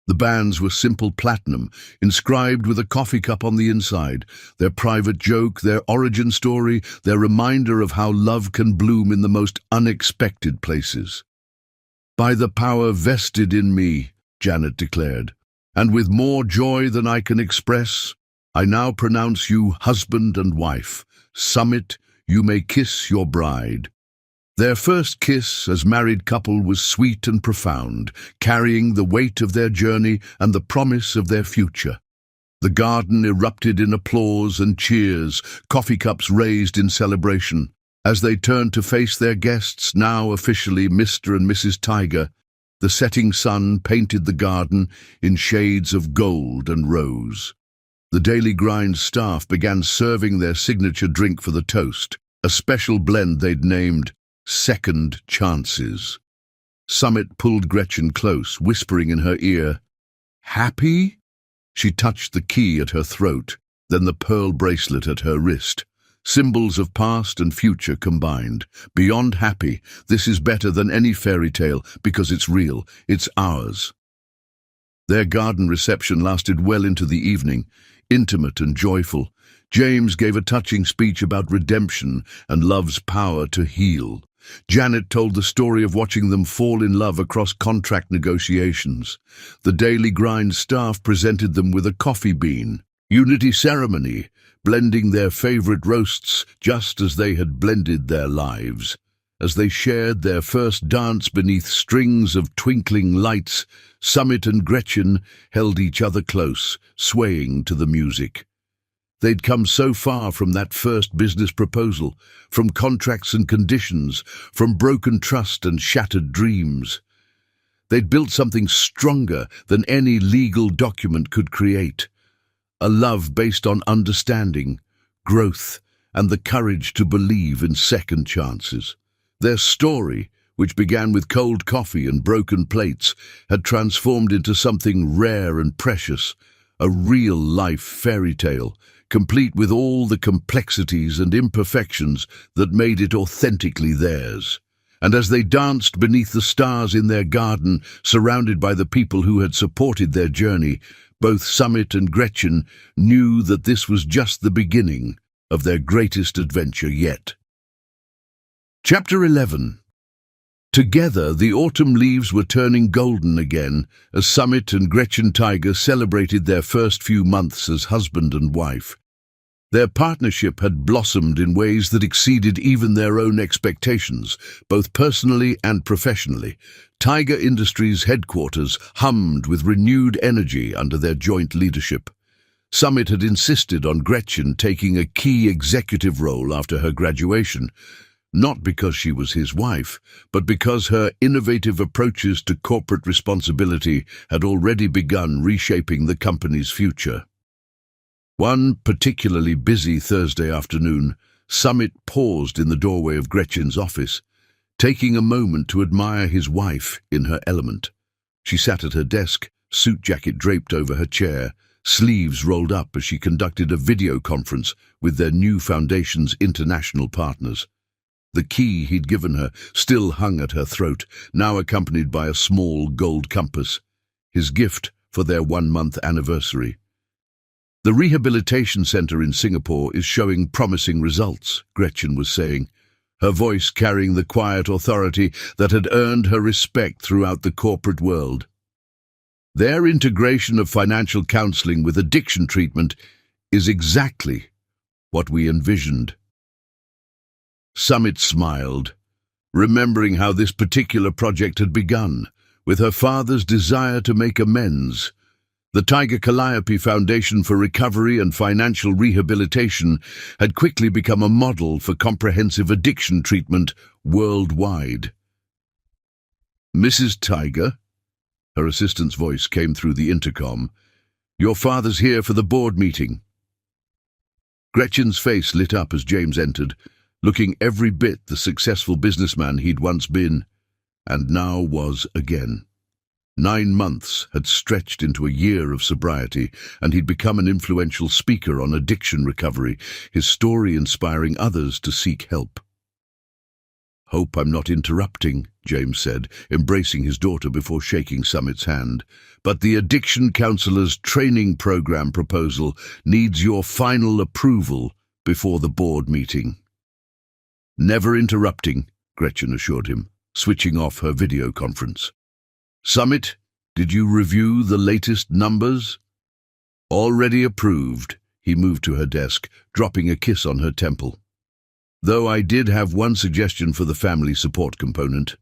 The bands were simple platinum, inscribed with a coffee cup on the inside, their private joke, their origin story, their reminder of how love can bloom in the most unexpected places. By the power vested in me, Janet declared, and with more joy than I can express, I now pronounce you husband and wife. Summit, you may kiss your bride. Their first kiss as married couple was sweet and profound, carrying the weight of their journey and the promise of their future. The garden erupted in applause and cheers, coffee cups raised in celebration. As they turned to face their guests, now officially Mr. and Mrs. Tiger, the setting sun painted the garden in shades of gold and rose. The Daily Grind staff began serving their signature drink for the toast, a special blend they'd named Second Chances. Summit pulled Gretchen close, whispering in her ear, "Happy?" She touched the key at her throat, then the pearl bracelet at her wrist. Symbols of past and future combined. Beyond happy, this is better than any fairy tale because it's real, it's ours. Their garden reception lasted well into the evening, intimate and joyful. James gave a touching speech about redemption and love's power to heal. Janet told the story of watching them fall in love across contract negotiations. The Daily Grind staff presented them with a coffee bean unity ceremony, blending their favorite roasts just as they had blended their lives. As they shared their first dance beneath strings of twinkling lights, Summit and Gretchen held each other close, swaying to the music. They'd come so far from that first business proposal, from contracts and conditions, from broken trust and shattered dreams. They'd built something stronger than any legal document could create. A love based on understanding, growth, and the courage to believe in second chances. Their story, which began with cold coffee and broken plates, had transformed into something rare and precious, a real-life fairy tale, complete with all the complexities and imperfections that made it authentically theirs. And as they danced beneath the stars in their garden, surrounded by the people who had supported their journey, both Summit and Gretchen knew that this was just the beginning of their greatest adventure yet. Chapter 11. Together, the autumn leaves were turning golden again as Summit and Gretchen Tiger celebrated their first few months as husband and wife. Their partnership had blossomed in ways that exceeded even their own expectations, both personally and professionally. Tiger Industries' headquarters hummed with renewed energy under their joint leadership. Summit had insisted on Gretchen taking a key executive role after her graduation, not because she was his wife, but because her innovative approaches to corporate responsibility had already begun reshaping the company's future. One particularly busy Thursday afternoon, Summit paused in the doorway of Gretchen's office, taking a moment to admire his wife in her element. She sat at her desk, suit jacket draped over her chair, sleeves rolled up as she conducted a video conference with their new foundation's international partners. The key he'd given her still hung at her throat, now accompanied by a small gold compass, his gift for their 1-month anniversary. The rehabilitation center in Singapore is showing promising results, Gretchen was saying, her voice carrying the quiet authority that had earned her respect throughout the corporate world. Their integration of financial counseling with addiction treatment is exactly what we envisioned. Summit smiled, remembering how this particular project had begun, with her father's desire to make amends. The Tiger Calliope Foundation for Recovery and Financial Rehabilitation had quickly become a model for comprehensive addiction treatment worldwide. Mrs. Tiger, her assistant's voice came through the intercom, Your father's here for the board meeting." Gretchen's face lit up as James entered, looking every bit the successful businessman he'd once been, and now was again. 9 months had stretched into a year of sobriety, and he'd become an influential speaker on addiction recovery, his story inspiring others to seek help. "Hope I'm not interrupting," James said, embracing his daughter before shaking Summit's hand. "But the Addiction Counselor's training program proposal needs your final approval before the board meeting." "Never interrupting," Gretchen assured him, switching off her video conference. "Summit, did you review the latest numbers?" "Already approved." He moved to her desk, dropping a kiss on her temple. "Though I did have one suggestion for the family support component."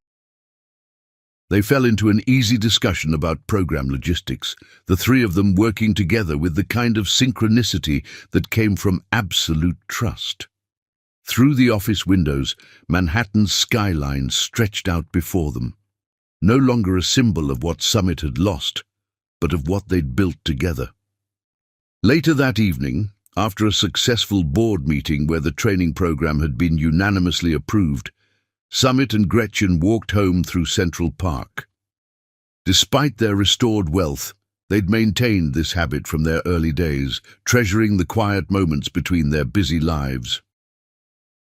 They fell into an easy discussion about program logistics, the three of them working together with the kind of synchronicity that came from absolute trust. Through the office windows, Manhattan's skyline stretched out before them, no longer a symbol of what Summit had lost, but of what they'd built together. Later that evening, after a successful board meeting where the training program had been unanimously approved, Summit and Gretchen walked home through Central Park. Despite their restored wealth, they'd maintained this habit from their early days, treasuring the quiet moments between their busy lives.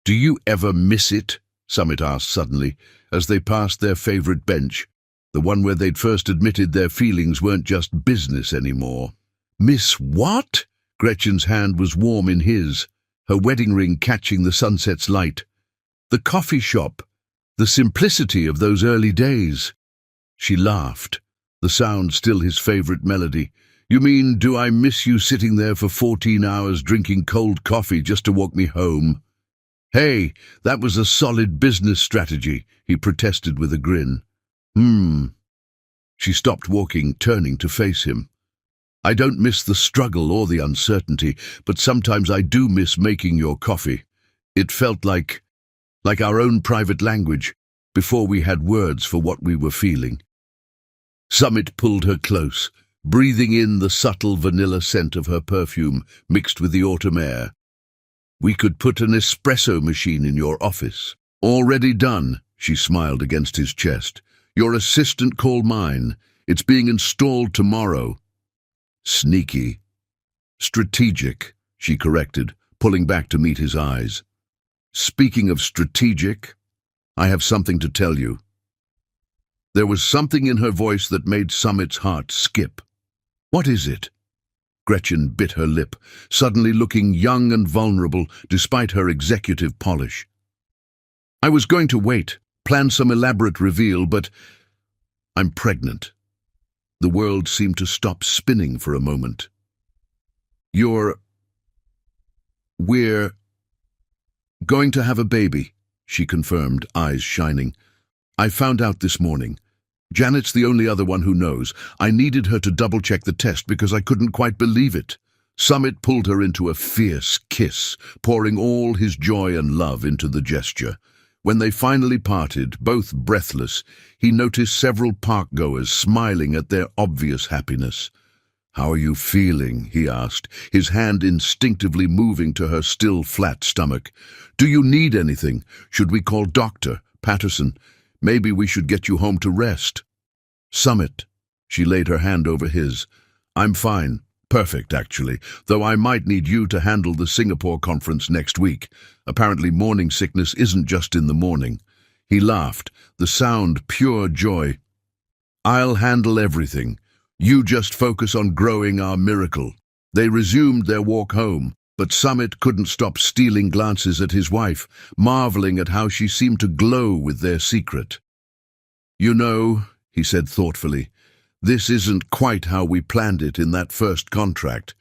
"Do you ever miss it?" Summit asked suddenly, as they passed their favorite bench, the one where they'd first admitted their feelings weren't just business anymore. "Miss what?" Gretchen's hand was warm in his, her wedding ring catching the sunset's light. "The coffee shop, the simplicity of those early days." She laughed, the sound still his favorite melody. "You mean, do I miss you sitting there for 14 hours drinking cold coffee just to walk me home?" "Hey, that was a solid business strategy," he protested with a grin. She stopped walking, turning to face him. "I don't miss the struggle or the uncertainty, but sometimes I do miss making your coffee. It felt like our own private language, before we had words for what we were feeling." Summit pulled her close, breathing in the subtle vanilla scent of her perfume mixed with the autumn air. "We could put an espresso machine in your office." "Already done," she smiled against his chest. "Your assistant called mine. It's being installed tomorrow." "Sneaky." "Strategic," she corrected, pulling back to meet his eyes. "Speaking of strategic, I have something to tell you." There was something in her voice that made Summit's heart skip. "What is it?" Gretchen bit her lip, suddenly looking young and vulnerable despite her executive polish. "I was going to wait, plan some elaborate reveal, but I'm pregnant." The world seemed to stop spinning for a moment. "We're going to have a baby," she confirmed, eyes shining. "I found out this morning. Janet's the only other one who knows. I needed her to double-check the test because I couldn't quite believe it." Summit pulled her into a fierce kiss, pouring all his joy and love into the gesture. When they finally parted, both breathless, he noticed several park-goers smiling at their obvious happiness. "How are you feeling?" he asked, his hand instinctively moving to her still flat stomach. "Do you need anything? Should we call Dr. Patterson? Maybe we should get you home to rest." "Summit," she laid her hand over his. "I'm fine. Perfect, actually, though I might need you to handle the Singapore conference next week. Apparently morning sickness isn't just in the morning." He laughed, the sound pure joy. "I'll handle everything. You just focus on growing our miracle." They resumed their walk home, but Summit couldn't stop stealing glances at his wife, marveling at how she seemed to glow with their secret. "You know," he said thoughtfully, "this isn't quite how we planned it in that first contract."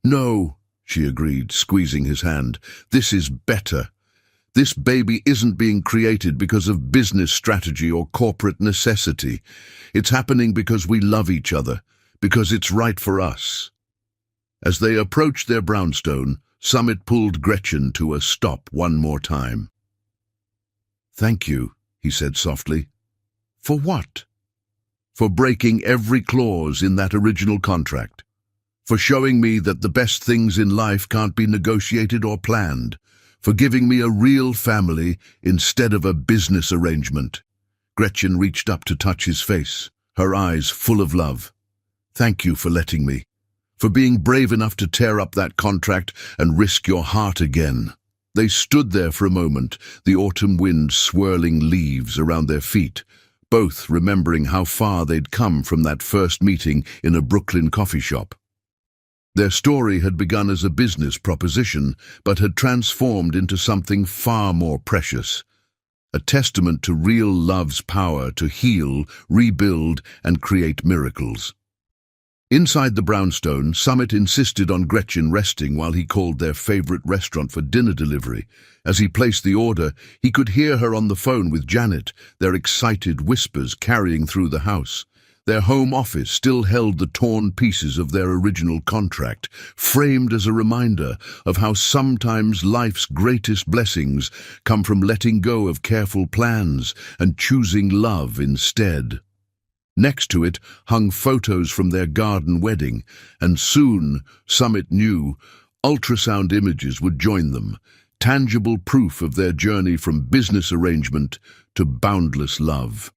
"No," she agreed, squeezing his hand. "This is better. This baby isn't being created because of business strategy or corporate necessity. It's happening because we love each other, because it's right for us." As they approached their brownstone, Summit pulled Gretchen to a stop one more time. "Thank you," he said softly. "For what?" "For breaking every clause in that original contract. for showing me that the best things in life can't be negotiated or planned, for giving me a real family instead of a business arrangement." Gretchen reached up to touch his face, her eyes full of love. "Thank you for letting me, for being brave enough to tear up that contract and risk your heart again." They stood there for a moment, the autumn wind swirling leaves around their feet, both remembering how far they'd come from that first meeting in a Brooklyn coffee shop. Their story had begun as a business proposition, but had transformed into something far more precious, a testament to real love's power to heal, rebuild, and create miracles. Inside the brownstone, Summit insisted on Gretchen resting while he called their favorite restaurant for dinner delivery. As he placed the order, he could hear her on the phone with Janet, their excited whispers carrying through the house. Their home office still held the torn pieces of their original contract, framed as a reminder of how sometimes life's greatest blessings come from letting go of careful plans and choosing love instead. Next to it hung photos from their garden wedding, and soon, Summit knew, ultrasound images would join them, tangible proof of their journey from business arrangement to boundless love.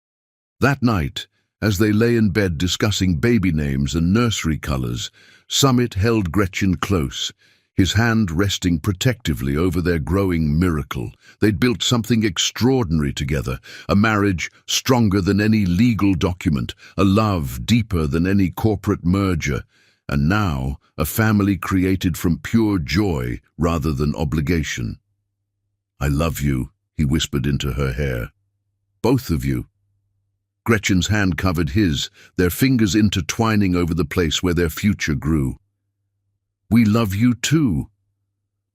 That night, as they lay in bed discussing baby names and nursery colors, Summit held Gretchen close, his hand resting protectively over their growing miracle. They'd built something extraordinary together, a marriage stronger than any legal document, a love deeper than any corporate merger, and now a family created from pure joy rather than obligation. "I love you," he whispered into her hair. "Both of you." Gretchen's hand covered his, their fingers intertwining over the place where their future grew. "We love you too,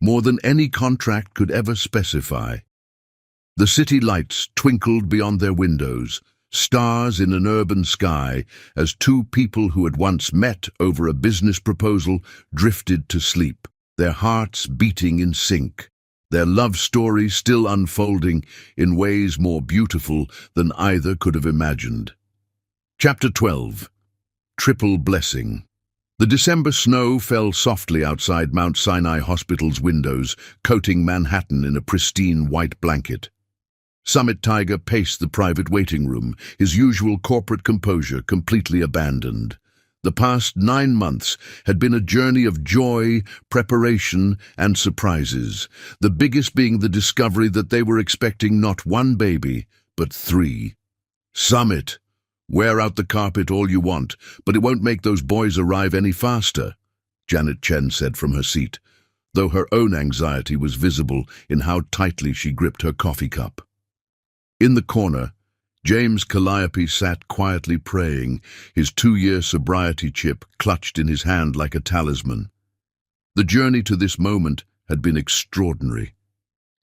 more than any contract could ever specify." The city lights twinkled beyond their windows, stars in an urban sky, as two people who had once met over a business proposal drifted to sleep, their hearts beating in sync, their love story still unfolding in ways more beautiful than either could have imagined. Chapter 12. Triple Blessing. The December snow fell softly outside Mount Sinai Hospital's windows, coating Manhattan in a pristine white blanket. Summit Tiger paced the private waiting room, his usual corporate composure completely abandoned. The past 9 months had been a journey of joy, preparation, and surprises, the biggest being the discovery that they were expecting not one baby, but 3. "Summit, wear out the carpet all you want, but it won't make those boys arrive any faster," Janet Chen said from her seat, though her own anxiety was visible in how tightly she gripped her coffee cup. In the corner, James Calliope sat quietly praying, his 2-year sobriety chip clutched in his hand like a talisman. The journey to this moment had been extraordinary.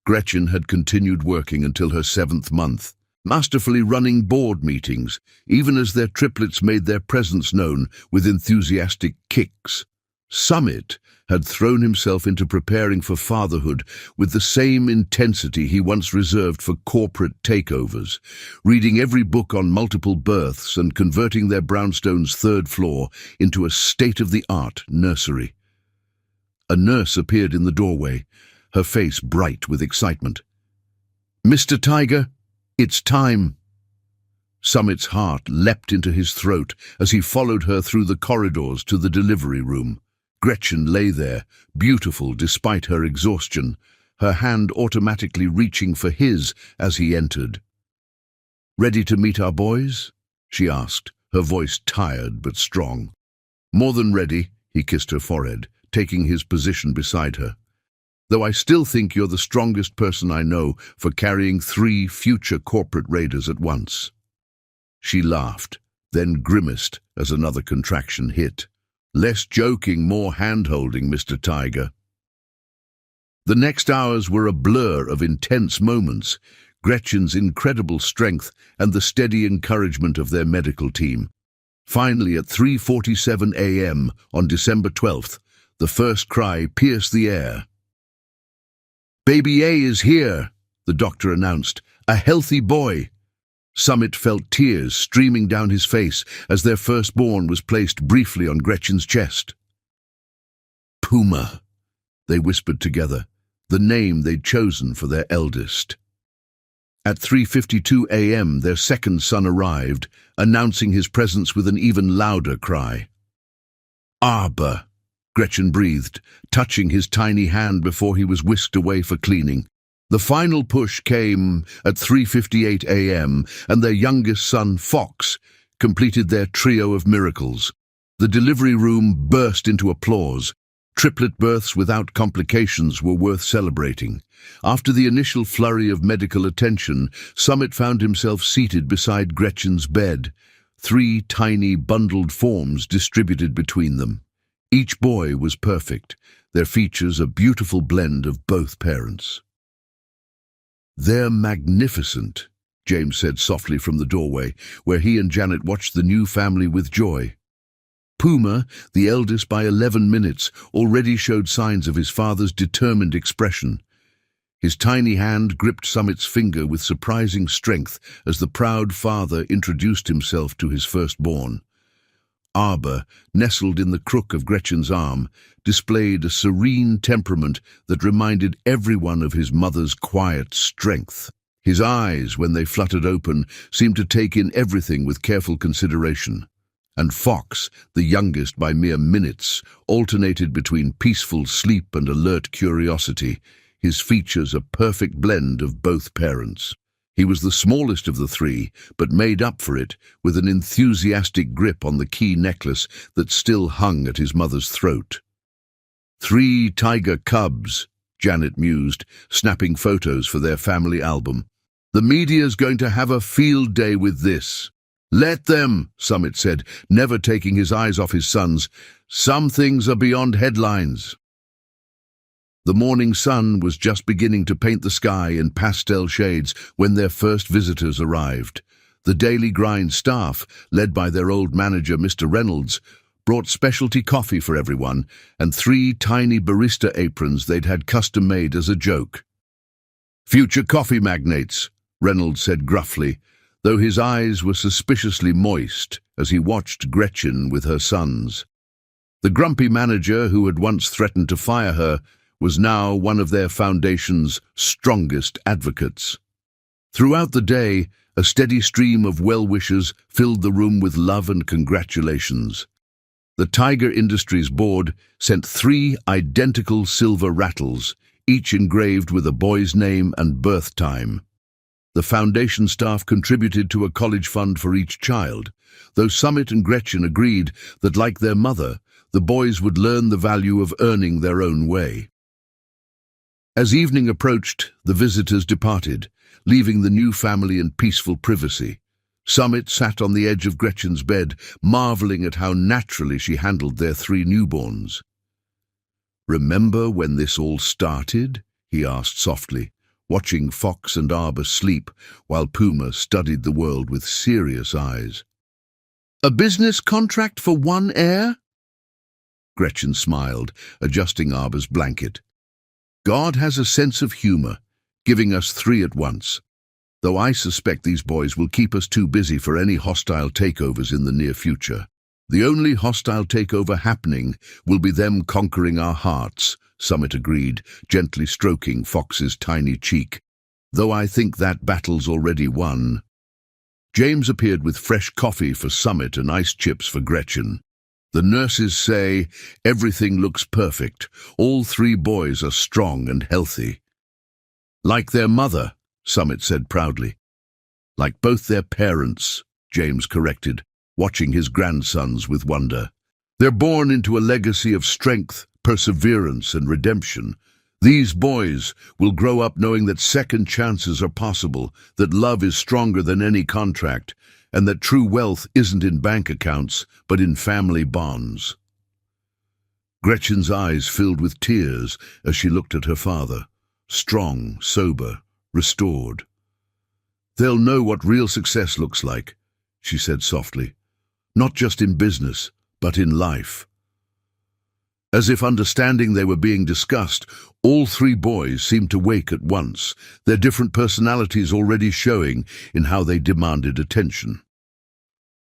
Gretchen had continued working until her 7th month, masterfully running board meetings, even as their triplets made their presence known with enthusiastic kicks. Summit had thrown himself into preparing for fatherhood with the same intensity he once reserved for corporate takeovers, reading every book on multiple births and converting their brownstone's 3rd floor into a state-of-the-art nursery. A nurse appeared in the doorway, her face bright with excitement. "Mr. Tiger, it's time." Summit's heart leapt into his throat as he followed her through the corridors to the delivery room. Gretchen lay there, beautiful despite her exhaustion, her hand automatically reaching for his as he entered. "Ready to meet our boys?" she asked, her voice tired but strong. "More than ready," he kissed her forehead, taking his position beside her. "Though I still think you're the strongest person I know for carrying 3 future corporate raiders at once." She laughed, then grimaced as another contraction hit. "Less joking, more hand-holding, Mr. Tiger." The next hours were a blur of intense moments, Gretchen's incredible strength and the steady encouragement of their medical team. Finally, at 3:47 a.m. on December 12th, the first cry pierced the air. "Baby A is here," the doctor announced. "A healthy boy." Summit felt tears streaming down his face as their firstborn was placed briefly on Gretchen's chest. Puma, they whispered together, the name they'd chosen for their eldest. At 3:52 a.m. their second son arrived, announcing his presence with an even louder cry. "Arber," Gretchen breathed, touching his tiny hand before he was whisked away for cleaning. The final push came at 3:58 a.m., and their youngest son, Fox, completed their trio of miracles. The delivery room burst into applause. Triplet births without complications were worth celebrating. After the initial flurry of medical attention, Summit found himself seated beside Gretchen's bed, 3 tiny bundled forms distributed between them. Each boy was perfect, their features a beautiful blend of both parents. "They're magnificent," James said softly from the doorway, where he and Janet watched the new family with joy. Puma, the eldest by 11 minutes, already showed signs of his father's determined expression. His tiny hand gripped Summit's finger with surprising strength as the proud father introduced himself to his firstborn. Arber, nestled in the crook of Gretchen's arm, displayed a serene temperament that reminded everyone of his mother's quiet strength. His eyes, when they fluttered open, seemed to take in everything with careful consideration. And Fox, the youngest by mere minutes, alternated between peaceful sleep and alert curiosity, his features a perfect blend of both parents. He was the smallest of the 3, but made up for it with an enthusiastic grip on the key necklace that still hung at his mother's throat. 3 tiger cubs, Janet mused, snapping photos for their family album. The media's going to have a field day with this. "Let them," Summit said, never taking his eyes off his sons. "Some things are beyond headlines." The morning sun was just beginning to paint the sky in pastel shades when their first visitors arrived. The Daily Grind staff, led by their old manager, Mr. Reynolds, brought specialty coffee for everyone and 3 tiny barista aprons they'd had custom-made as a joke. "Future coffee magnates," Reynolds said gruffly, though his eyes were suspiciously moist as he watched Gretchen with her sons. The grumpy manager who had once threatened to fire her was now one of their foundation's strongest advocates. Throughout the day, a steady stream of well-wishers filled the room with love and congratulations. The Tiger Industries board sent 3 identical silver rattles, each engraved with a boy's name and birth time. The foundation staff contributed to a college fund for each child, though Summit and Gretchen agreed that, like their mother, the boys would learn the value of earning their own way. As evening approached, the visitors departed, leaving the new family in peaceful privacy. Summit sat on the edge of Gretchen's bed, marveling at how naturally she handled their 3 newborns. "Remember when this all started?" he asked softly, watching Fox and Arber sleep while Puma studied the world with serious eyes. "A business contract for 1 heir?" Gretchen smiled, adjusting Arber's blanket. "God has a sense of humor, giving us 3 at once, though I suspect these boys will keep us too busy for any hostile takeovers in the near future. The only hostile takeover happening will be them conquering our hearts," Summit agreed, gently stroking Fox's tiny cheek. "Though I think that battle's already won." James appeared with fresh coffee for Summit and ice chips for Gretchen. "The nurses say everything looks perfect. All 3 boys are strong and healthy." "Like their mother," Summit said proudly. "Like both their parents," James corrected, watching his grandsons with wonder. "They're born into a legacy of strength, perseverance, and redemption. These boys will grow up knowing that second chances are possible, that love is stronger than any contract, and that true wealth isn't in bank accounts, but in family bonds." Gretchen's eyes filled with tears as she looked at her father, strong, sober, restored. "They'll know what real success looks like," she said softly. "Not just in business, but in life." As if understanding they were being discussed, all 3 boys seemed to wake at once, their different personalities already showing in how they demanded attention.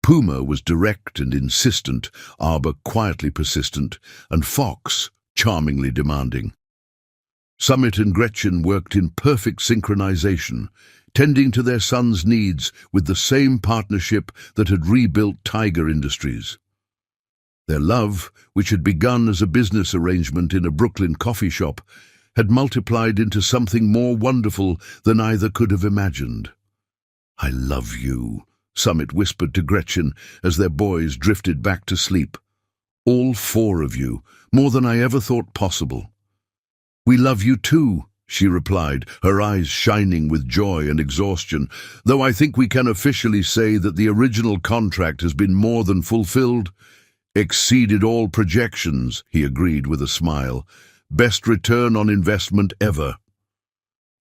Puma was direct and insistent, Arber quietly persistent, and Fox, charmingly demanding. Summit and Gretchen worked in perfect synchronization, tending to their son's needs with the same partnership that had rebuilt Tiger Industries. Their love, which had begun as a business arrangement in a Brooklyn coffee shop, had multiplied into something more wonderful than either could have imagined. "I love you," Summit whispered to Gretchen as their boys drifted back to sleep. "All four of you, more than I ever thought possible." "We love you too," she replied, her eyes shining with joy and exhaustion, "though I think we can officially say that the original contract has been more than fulfilled." "Exceeded all projections," he agreed with a smile. "Best return on investment ever."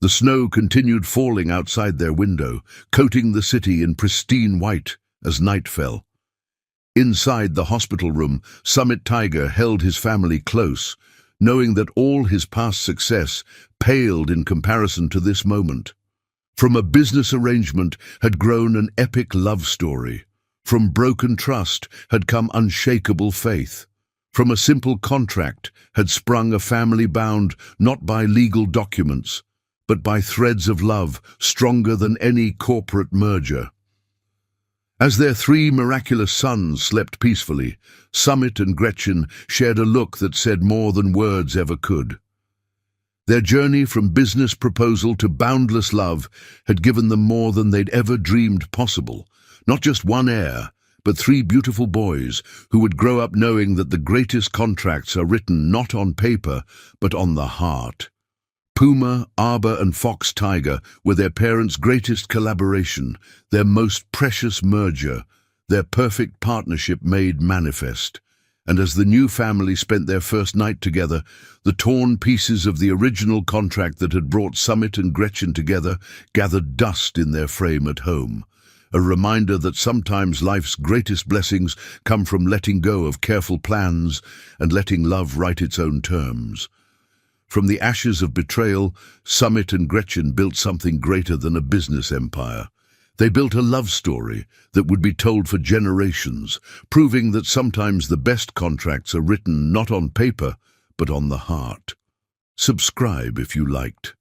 The snow continued falling outside their window, coating the city in pristine white as night fell. Inside the hospital room, Summit Tiger held his family close, knowing that all his past success paled in comparison to this moment. From a business arrangement had grown an epic love story. From broken trust had come unshakable faith. From a simple contract had sprung a family bound not by legal documents, but by threads of love stronger than any corporate merger. As their three miraculous sons slept peacefully, Summit and Gretchen shared a look that said more than words ever could. Their journey from business proposal to boundless love had given them more than they'd ever dreamed possible. Not just one heir, but three beautiful boys who would grow up knowing that the greatest contracts are written not on paper, but on the heart. Puma, Arbor, and Fox Tiger were their parents' greatest collaboration, their most precious merger, their perfect partnership made manifest. And as the new family spent their first night together, the torn pieces of the original contract that had brought Summit and Gretchen together gathered dust in their frame at home. A reminder that sometimes life's greatest blessings come from letting go of careful plans and letting love write its own terms. From the ashes of betrayal, Summit and Gretchen built something greater than a business empire. They built a love story that would be told for generations, proving that sometimes the best contracts are written not on paper, but on the heart. Subscribe if you liked.